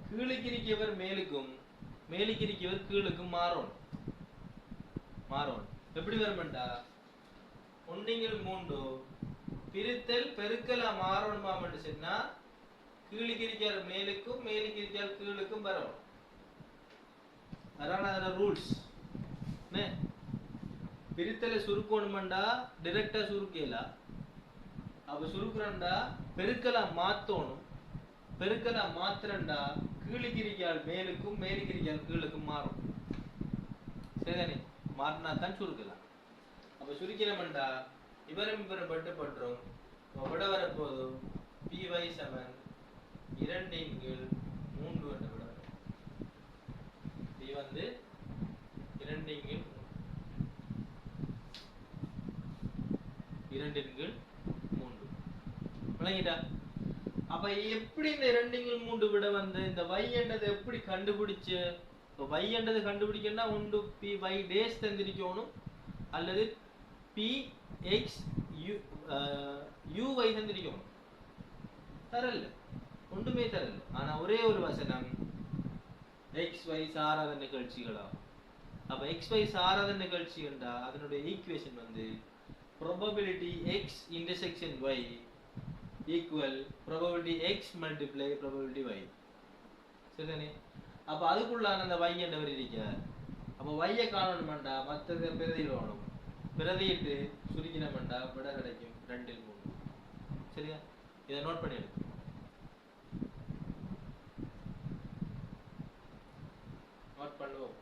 கீழுக்கு இருக்கவர் மேலுக்கும் மேலுக்கு இருக்கவர் கீழுக்கும் மாறணும். மாறணும். எப்படி வரும்டா 1/3 பிரித்தல் பெருக்கலா மாறணுமான்னு சொன்னா கீழுக்கு இருக்கவர் மேலுக்கும் மேலுக்கு இருக்கவர் கீழுக்கும் வரணும். அதான ரூல்ஸ். பிரித்தலை சுருக்கணும்டா டைரக்டா சுருக்கலாம். அப்ப சுருக்குறண்டா பெருக்கலா மாத்தணும். பெருக்கலா மாத்திரண்டா கீழுக்கிரிக்கால் மேலுக்கும் மேலுக்கிரிக்கால் கீழுக்கும் மாறும். சரிதானே? மாறினா தான் சுருக்கலாம். அப்ப சுருக்கிறோம்டா இவரும் பட்டுப்பட்டுரும். விட வரப்போது py சமன் 2/3 என்ற விட வரும். p வந்து 2/3 விளங்கிட்டா? அப்ப எப்படி இந்த 2/3 விட வந்து இந்த y என்றது எப்படி கண்டுபிடிச்சு? இப்ப y என்றது கண்டுபிடிக்கணும்னா ஒன்று py டேஸ் தந்திரிக்கணும் அல்லது px uy தந்திரிக்கணும். தரல, ஒன்றுமே தரல. ஆனா ஒரே ஒரு வசனம் xy சாராத நிகழ்ச்சிகளா. அப்ப xy சாராத நிகழ்ச்சி என்றா அதனுடைய ஈக்குவேஷன் வந்து probability x intersection y equal probability x multiply probability y. சரிதானே? அப்ப அதுக்குள்ளான அந்த y என்றவர் இருக்கார். அப்ப y ஐ காணணும்டா மற்றது பிரதியிடணும். பிரதியிட்டு சுருக்கினோம்டா விட கிடைக்கும் 2/3. சரியா? இதை நோட் பண்ணி எடுங்க. நோட் பண்ணுவோம்.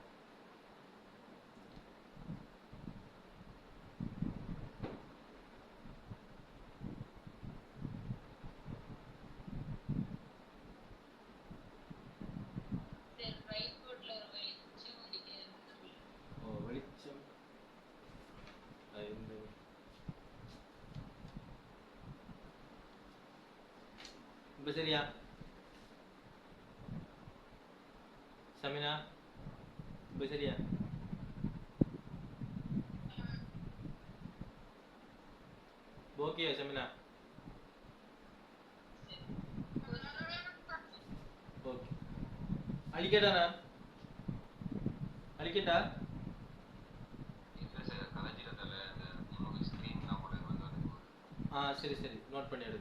இப்ப சரியா? சமினா இப்ப சரியா? ஓகே சமினா? ஓகே அழிக்கட்டா? நான் அழிக்கட்டா? சரி சரி நோட் பண்ணி எடு.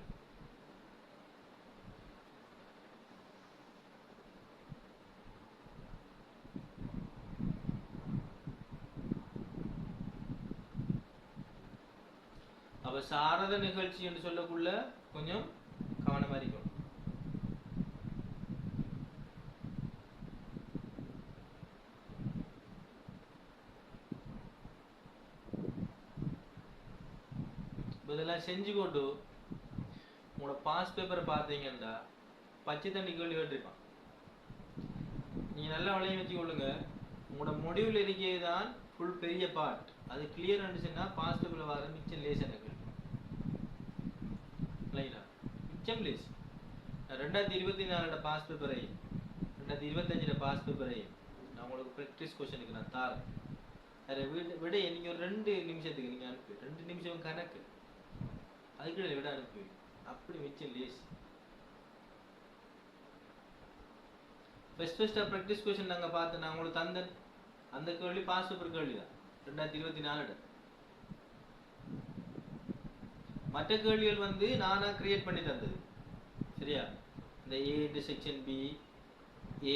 அப்ப சாரத நிகழ்ச்சி என்று சொல்லக்குள்ள கொஞ்சம் கவனமா இருக்கணும். இதெல்லாம் செஞ்சு கொண்டு உங்களோட பாஸ் பேப்பரை பார்த்தீங்கன்னா பச்சை தண்ணி கேள்வி கேட்டிருப்பான். நீங்க நல்லா வளைய வச்சு கொள்ளுங்க. உங்களோட முடிவில் இருக்கிறது தான் ஃபுல் பெரிய பார்ட். அது கிளியர் இருந்துச்சுன்னா பாஸ் பேப்பர்ல வர மிச்சம் லேஸ் எனக்கு இல்லைங்களா? மிச்சம் லேஸ். 2024 பாஸ் பேப்பரை 2025 பாஸ் பேப்பரை நான் உங்களுக்கு ப்ராக்டிஸ் கொஸ்டினுக்கு நான் தாரேன். அதை விட நீங்க ஒரு 2 நிமிஷத்துக்கு நீங்க அனுப்பி 2 நிமிஷம் கணக்கு அதுக்கு விட அனுப்பி அப்படி மிச்சம் லேஸ். ஃபர்ஸ்டா ப்ராக்டிஸ் கொஸ்டின் நாங்க பார்த்து நான் உங்களுக்கு தந்த அந்த கேள்வி பாஸ் பேப்பர் கேள்வி தான் 2024. மற்ற கேள்விகள் வந்து நானா கிரியேட் பண்ணி தந்தது. சரியா? இந்த A intersection B A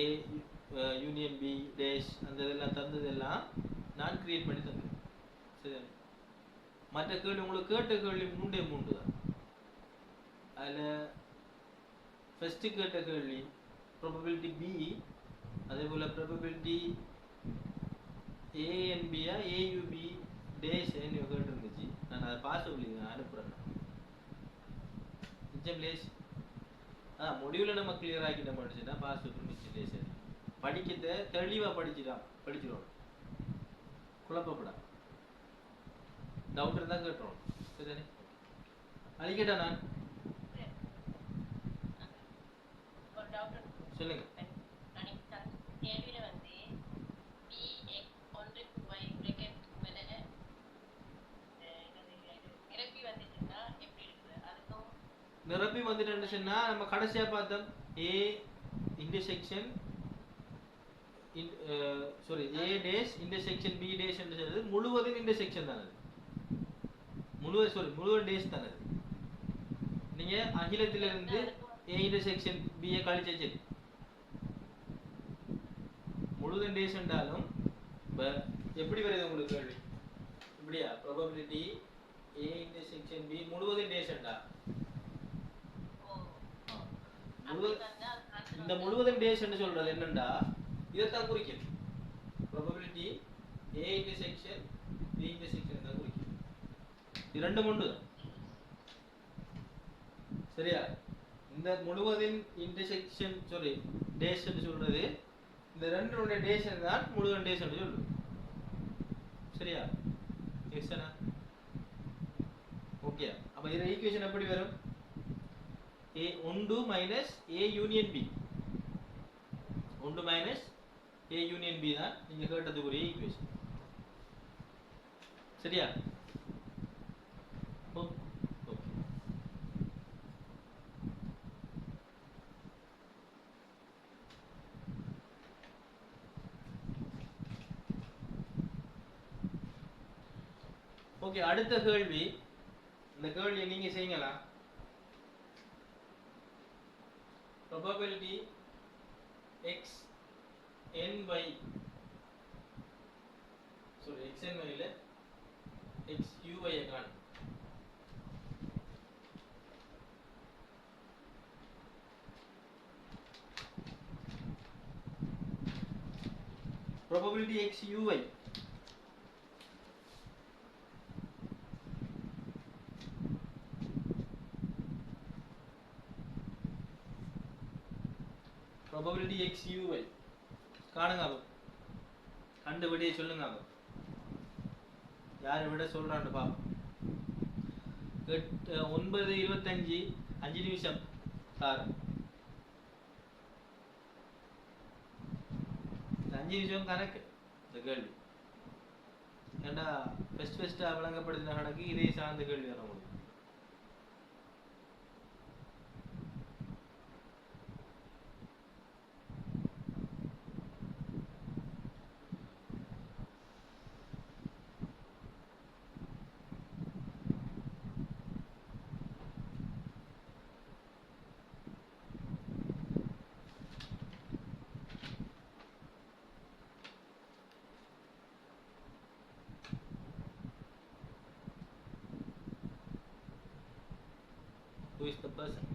union B dash அந்த இதெல்லாம் தந்ததெல்லாம் நான் கிரியேட் பண்ணி தந்தேன். சரி, மற்ற கேள்வி உங்களுக்கு கேட்ட கேள்வி 3 தான். அதில் ஃபஸ்ட்டு கேட்ட கேள்வி ப்ராபபிலிட்டி பி, அதே போல் ப்ராபபிலிட்டி ஏஎன்பியா ஏயுபி டேஷ் கேட்டுருந்துச்சு. நான் அதை பாசிபிளி அனுப்புகிறேன். நிச்சயம் லேஸ் முடிவில் நம்ம கிளியர் ஆக்கிட்ட படிச்சுன்னா பாசிபிள் நிச்சயம் லேஸ். படிக்கிறத தெளிவாக படிச்சிடும், குழப்பப்படா. டவுட் இருந்தால் கேட்டுறோம். சரிதானே? அழிக்கட்டா நான் சொல்லுங்க. நிரப்பி வந்துட்டு சொன்னா நம்ம கடைசியா பார்த்தோம் A intersection A dash intersection B dash என்று சொல்றது முழுவதும் இன்டர்செக்ஷன் தான். அது முழுவதும் டேஷ் தான். அது நீங்க அகிலத்திலிருந்து ஏ இன்டர்செக்ஷன் பி ஏ கழிச்சு முழுவதும் டேஷ் என்றாலும் எப்படி வருது உங்களுக்கு கேள்வி? இப்படியா ப்ராபபிலிட்டி ஏ இன்டர்செக்ஷன் பி முழுவதும் டேஷ் என்றா இந்த முழுவதும் டேஷ் என்று சொல்றது என்னண்டா இதைத்தான் குறிக்கும். Probability A intersection B intersection தான் குறிக்கும். இரண்டும் உண்டு. சரியா? இந்த முழுவதும் இன்டர்செக்ஷன் டேஷ் என்று சொல்றது இந்த ரெண்டு டேஷ் தான் முழுவதும் டேஷ் என்று சொல்லுது. சரியா? எக்ஸ்னா ஓகே. அப்ப இந்த ஈக்குவேஷன் எப்படி வரும்? A 1 minus A union B 1 minus A union B தான் நீங்க கேட்டதுக்குரிய ஈக்குவேஷன். சரியா? ஓகே, அடுத்த கேள்வி. இந்த கேள்வியை நீங்க செய்யுங்களா? probability x n by x n by ல x u by காண். probability x u y probability x u y காணுங்க. கண்டு விடையை சொல்லுங்க. யார் விட சொல்றான்னு பாப்போம். 9:25 5 நிமிஷம் சார். 5 நிமிஷம் கணக்கு இந்த கேள்வி. ஏண்டா ஃபெஸ்டா விளங்கப்படுத்தின கணக்கு இதே சார்ந்த கேள்வி வர முடியும். Who is the person?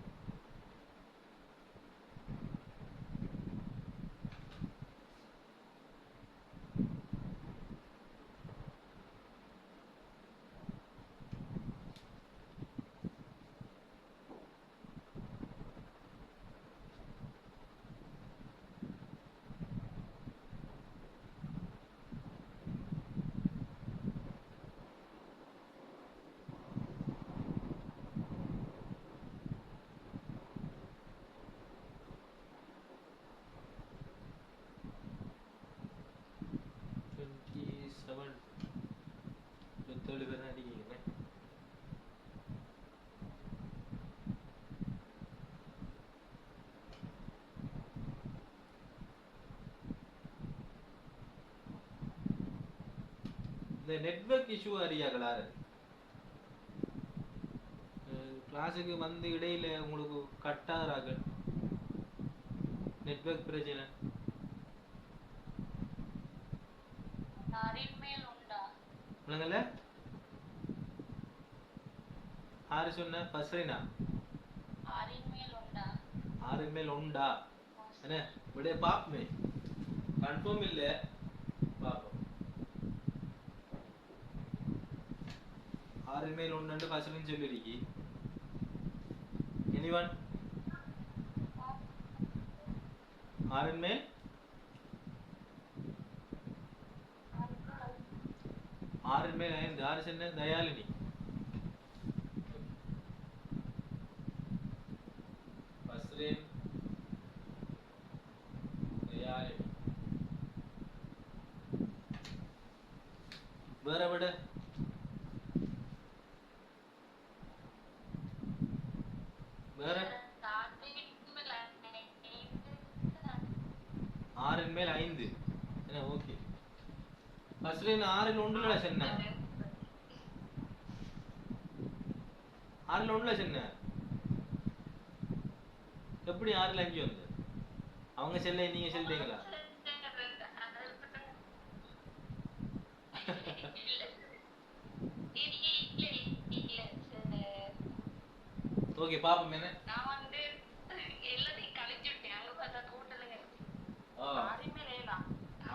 இந்த நெட்வொர்க் இஷ்யூ அறியாங்களா? கிளாஸுக்கு வந்து இடையில உங்களுக்கு கட்டாகிறார்கள். நெட்வொர்க் பிரச்சனை. ஆறின் மேல் உண்டா? விளங்கல? ஆறு சொன்ன பஸ்ரீனா? ஆறின் மேல் உண்டா? ஆறின் மேல் உண்டா? என்ன விட பாப்பமே. கன்ஃபார்ம் இல்ல பாப்போம். ஆறின் மேல் உண்டு பஸ்ரீன்னு சொல்லிருக்கி. எனிவன்? ஆறின் மேல் ஆறின் மேல் 5. ஆறு சொன்ன தயாலினி. பஸ்ரீன் தயாலினி. வேற விட வேற ஆறின் மேல் 5. என்ன ஓகே. பஸ்ரீன் ஆறில் ஒன்றுல சொன்ன. ஆறில் ஒன்றுல சொன்ன. எப்படி 6ல் 5 வந்து? அவங்க செல்ல நீங்க செல்றீங்களா? ஓகே பாப்போம் என்ன. நான் வந்து எல்லாத்தையும் கழிச்சுட்டேன். அங்க பார்த்தா டோட்டலுங்க. ஆறின் மேல் 7.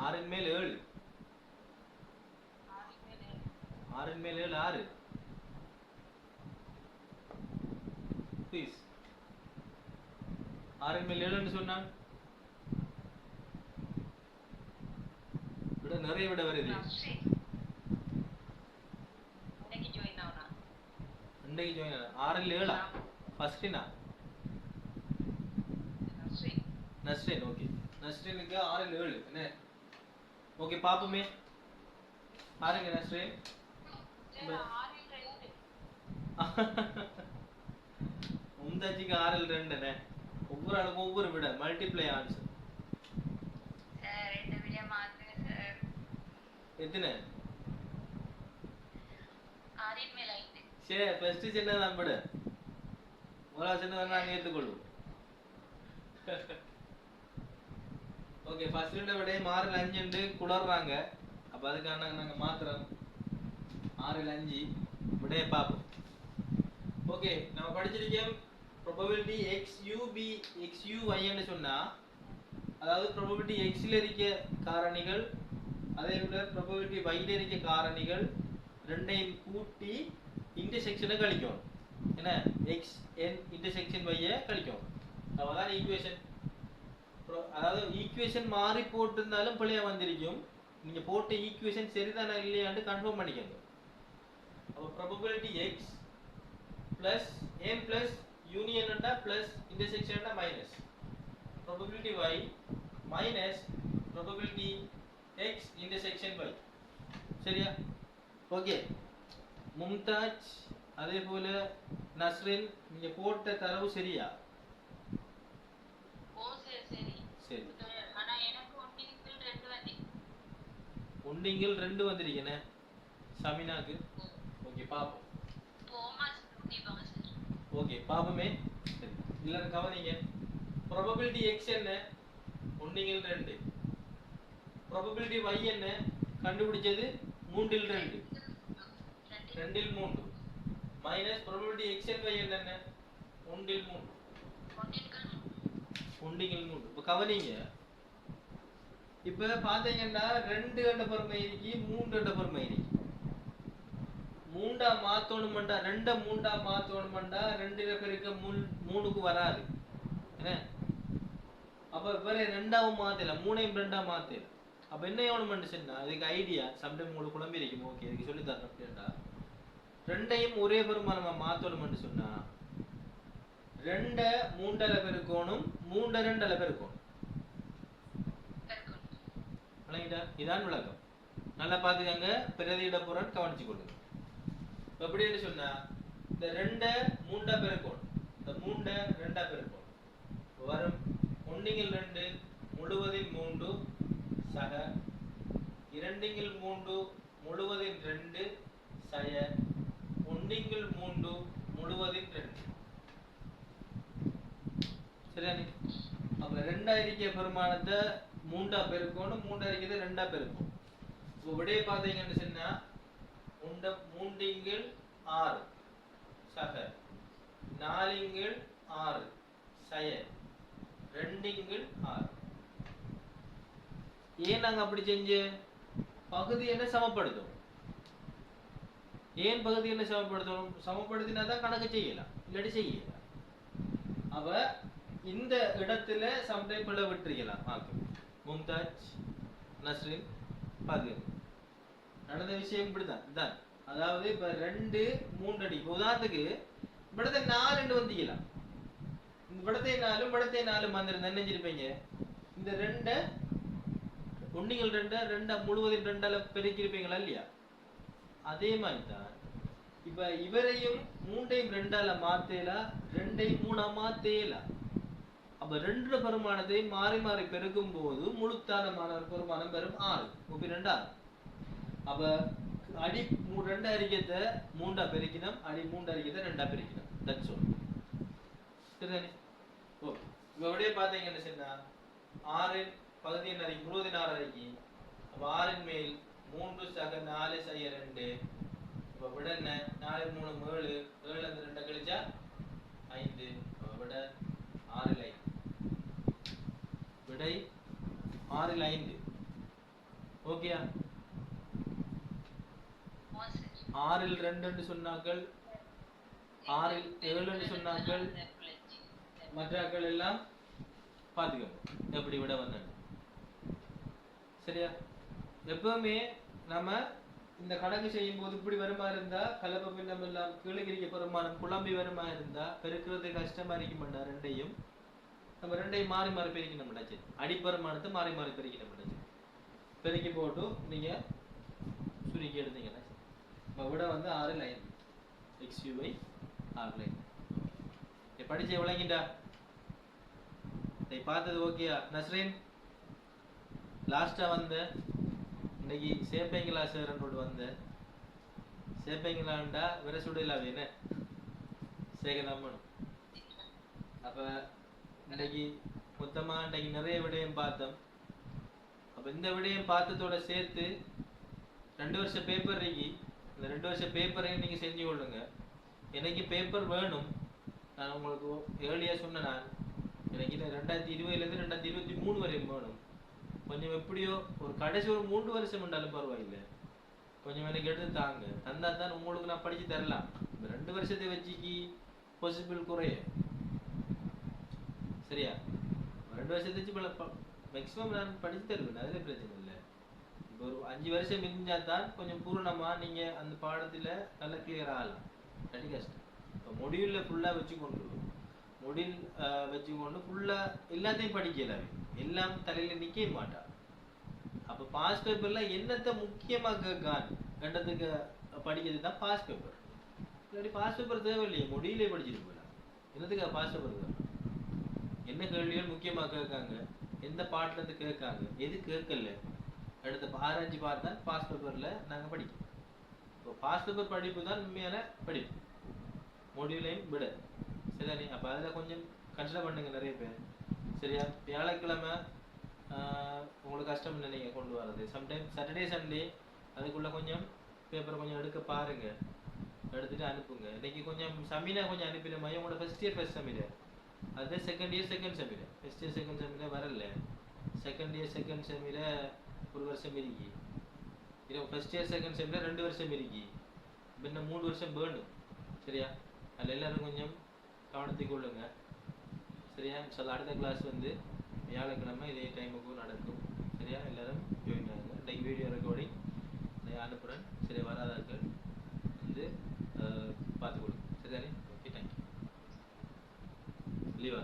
ஆறின் மேல் 7. ஆறின் மேல் 7 6. ப்ளீஸ். ஆறின் மேல் 7ன்னு சொன்னான். விட நிறைய விட வருது. இன்னைக்கு ஜாயின் ஆவனா? இன்னைக்கு ஜாயின் ஆன 6ல் 7. ஃபர்ஸ்ட்னா நஸ்ரின். ஓகே நஸ்ரினுக்கு 6ல் 7 என்ன. ஓகே பாப்போமே. பாருங்க நஸ்ரின். 6ல் 2. மும்தாஜிக்கு 6ல் 2 என்ன. ஒவ்வொரு ஆளுக்கும் ஒவ்வொரு விட மல்டிப்ளை ஆன்சர். சார் இந்த விட மாத்துங்க சார். எத்தனை? 6ன் மேல் 5. சரி ஃபர்ஸ்ட் சின்னதான் விட. முதல்ல சின்னதான் நாங்க ஏற்றுக்கொள்வோம். ஓகே ஃபர்ஸ்ட் விட 6ல் 5 குளர்றாங்க. அப்ப அதுக்கான நாங்க மாத்துறோம். 6ல் 5 விடையை பார்ப்போம். ஓகே நம்ம படிச்சிருக்கோம் probability XUY ன்னு சொன்னா அதாவது probability X ல இருக்க காரணிகள் அதே போல probability Y ல இருக்க காரணிகள் ரெண்டையும் கூட்டி இன்டர்செக்ஷனை கழிக்கணும். என்ன X n இன்டர்செக்ஷன் Y கழிக்கணும். அதான் ஈக்குவேஷன். அதாவது ஈக்குவேஷன் மாறி போட்டிருந்தாலும் பிழையா வந்திருக்கும். நீங்க போட்ட ஈக்குவேஷன் சரிதானா இல்லையான்னு கன்ஃபார்ம் பண்ணிக்கங்க. அப்ப probability X plus n plus union and plus intersection and minus probability Y minus probability X intersection Y. சரியா? ஓகே மும்தாஜ் அதே போல நஸ்ரின் நீங்க போட்ட தரவு சரியா? ஓ சரி. சரி. ஆனா எனக்கு ஒன்றிங்கில் 2 வந்து. ஒன்றிங்கில் 2 வந்திருக்கேனே சமினாக்கு. ஓகே பாப்போம். தோமஸ் தீபாங்க சார். ஓகே பாப்போமே. சரி இல்ல கவனிங்க. probability X என்ன? ஒன்றிங்கில் 2. probability Y என்ன? கண்டுபிடிச்சது 3ல் 2. 2ல் 3 minus probability X and Y என்ன? 1ல் 3. 1ல் 3. இப்ப கவனிங்க. இப்ப பாத்தீங்கன்னா 2 என்ற பெருமை இருக்கு 3 என்ற பெருமை இருக்கு. 3 மாத்தணும்டா 2 3 மாத்தணும்டா 2 ல பெருக்க 3க்கு வராது. என்ன? அப்ப வேற 2ஆவும் மாத்தல 3ஐயும் 2ஆ மாத்தல. அப்ப என்ன செய்யணும்னு சொன்னா அதுக்கு ஐடியா சம்டைம் உங்களுக்கு குழம்பி இருக்கும். ஓகே இதுக்கு சொல்லி தரேன் அப்படின்னா 2ஐயும் ஒரே பெருமானமா மாத்தணும்னு சொன்னா 2 3ல பெருக்கணும் 3 2ல பெருக்கணும். விளங்கிட்டா? இதான் விளக்கம். நல்லா பாத்துக்கங்க. பிரதியிட பொருள் கவனிச்சு கொள்ளுங்க. எப்படின்னு சொன்னா இந்த 2 3 பெருக்கணும். இந்த 3 2 பெருக்கணும். வரும் 1/2 முழுவதில் 3 சக 2/3 முழுவதில் 2 சய 1/3 முழுவதில் 2. சரியா? அப்ப 2 அறிக்கை பெருமானத்தை 3 பெருக்கணும், 3 அறிக்கை 2 பெருக்கும். இப்போ விடைய பாத்தீங்கன்னு சொன்னா 3 6 சக 4 6 சய 2 6. ஏன் நாங்க அப்படி செஞ்சு பகுதி என்ன சமப்படுத்தும்? ஏன் பகுதி என்ன சமப்படுத்தணும்? சமப்படுத்தினாதான் கணக்கு செய்யலாம், இல்லாட்டி செய்யலாம். அவ இந்த இடத்துல சம்டைம் பிள்ளை விட்டுருக்கலாம். மும்தாஜ் நஸ்ரின் பாதுகாப்பு நடந்த விஷயம் இப்படிதான் தான். அதாவது இப்ப 2 3 அடி உதாரணத்துக்கு விடத்தை 4 வந்திக்கலாம். இந்த விடத்தை 4 வந்திருந்தா என்ன செஞ்சிருப்பீங்க? இந்த 2 ஒன்னிகள் 2 முழுவதும் 2ஆல பெருக்கிருப்பீங்களா இல்லையா? அதே மாதிரி தான் இப்ப இவரையும் 3ஐயும் 2ஆல மாத்தேலாம், 2ஐயும் 3ஆ மாத்தேலாம். அப்ப 2 பெருமானத்தை மாறி மாறி பெருக்கும் போது முழுத்தான பெருமானம் பெறும் 6. 32 6. அப்ப அடி 2 அறிக்கத்தை 3ஆ பெருக்கினோம், அடி 3 அறிக்கத்தை 2ஆ பெருக்கினோம். That's all. சரிதானே? ஓகே. இப்ப அப்படியே பாத்தீங்கன்னு சொன்னா 6 பகுதி என்ன அறிக்கை? 26 அறிக்கை. அப்ப 6 மேல் 3 சக 4 சய 2. இப்ப விட என்ன? 4 3 7 7 அந்த 2 கழிச்சா 5. விட 6 5. விடை 6 5. ஓகேயா? 6 2 சொன்னார்கள், 6 7 சொன்னார்கள். மற்றாக்கள் எல்லாம் பாத்துக்கோங்க எப்படி விட வந்தாங்க. சரியா? எப்பவுமே நம்ம இந்த கணக்கு செய்யும் போது இப்படி வருமா இருந்தா கலப்ப பின்னம் எல்லாம் கீழகிரிக்க பெருமானம் குழம்பி வருமா இருந்தா பெருக்கிறது கஷ்டமா இருக்க மாட்டா. 2ஐயும் நம்ம 2ஐயும் மாறி மாறி பெருக்கின மாட்டாச்சு. அடிப்பெருமானத்தை மாறி மாறி பெருக்கின மாட்டாச்சு. பெருக்கி போட்டு நீங்க சுருக்கி எடுத்தீங்கன்னா விட வந்து 6 லைன் XUY 6 லைன். படிச்ச விளங்கிட்டா? பார்த்தது ஓகேயா? நஸ்ரீன் லாஸ்டா வந்த இன்னைக்கு சேப்பைங்களா சேரனோடு வந்த சேப்பைங்களாண்டா விரசுடையில வேண சேகதாமனும். அப்ப இன்னைக்கு மொத்தமா இன்னைக்கு நிறைய விடயம் பார்த்தோம். அப்ப இந்த விடயம் பார்த்ததோட சேர்த்து 2 வருஷ பேப்பர் இருக்கு. இந்த 2 வருஷ பேப்பரையும் நீங்க செஞ்சு கொள்ளுங்க. எனக்கு பேப்பர் வேணும். நான் உங்களுக்கு ஏர்லியா சொன்னேன். நான் எனக்கு 2020 2023 வரையும் வேணும். கொஞ்சம் எப்படியோ ஒரு கடைசி ஒரு 3 வருஷம் இருந்தாலும் பரவாயில்லை, கொஞ்சம் எனக்கு எடுத்து தாங்க. தந்தா தான் உங்களுக்கு நான் படிச்சு தரலாம். இந்த 2 வருஷத்தை வச்சுக்கு பாசிபிள் குறைய. சரியா? 2 வருஷத்தை வச்சு மேக்சிமம் நான் படிச்சு தருவேன், அதுல பிரச்சனை இல்லை. இப்போ ஒரு 5 வருஷம் இருந்தா தான் கொஞ்சம் பூரணமா நீங்க அந்த பாடத்துல நல்லா கிளியர் ஆகலாம். கட்டி கஷ்டம். இப்போ மொடியூல்ல ஃபுல்லா வச்சுக்கொண்டு ஃபுல்லா எல்லாத்தையும் படிக்கல, எல்லாம் தலையில நிக்க மாட்டா. அப்ப பாஸ் பேப்பர்ல என்னத்தை முக்கியமா கண்டத்துக்கு படிக்கிறது தான் பாஸ் பேப்பர். இல்லாட்டி பாஸ் பேப்பர் தேவையில்லையே, மொடியிலே படிச்சுட்டு போயிடலாம். என்னத்துக்கு பாஸ் பேப்பர் தேவை? என்ன கேள்விகள் முக்கியமா கேட்காங்க, எந்த பாட்டுல இருந்து கேட்காங்க, எது கேட்கல, அடுத்த ஆராய்ச்சி பார்த்தா பாஸ் பேப்பர்ல நாங்க படிக்கணும். இப்போ பாஸ் பேப்பர் படிப்பு தான் உண்மையான படிப்பு, மொடியூலையும் விட. சரிதானே? அப்ப அதுல கொஞ்சம் கன்சிடர் பண்ணுங்க நிறைய பேர். சரியா? வியாழக்கிழமை உங்களுக்கு கஷ்டம் இல்லை நீங்க கொண்டு வரது. சம்டைம் சாட்டர்டே சண்டே அதுக்குள்ள கொஞ்சம் பேப்பரை கொஞ்சம் எடுக்க பாருங்க, எடுத்துட்டு அனுப்புங்க. இன்னைக்கு கொஞ்சம் சமீனா கொஞ்சம் அனுப்பின மாதிரி உங்களோட ஃபர்ஸ்ட் இயர் ஃபர்ஸ்ட் செமினார், அது second year second seminar. First year second seminar வரல, செகண்ட் இயர் செகண்ட் செமினார் ஒரு வருஷம் இருக்கு. இது ஃபர்ஸ்ட் இயர் செகண்ட் செமினார் 2 வருஷம் இருக்கு, இன்னும் 3 வருஷம் வேணும். சரியா? அதில் எல்லாரும் கொஞ்சம் கவனத்தை கொள்ளுங்க. சரியா? அடுத்த கிளாஸ் வந்து வியாழக்கிழமை இதே டைமுக்கும் நடக்கும். சரியா? எல்லாரும் ஜாயின் ஆகுங்க. இன்னைக்கு வீடியோ ரெக்கார்டிங் நான் அனுப்புகிறேன். சரி, வராதாக்கள் வந்து பார்த்துக்கொள்ளுங்க. சரிதானே? Okay, thank you. லீவா?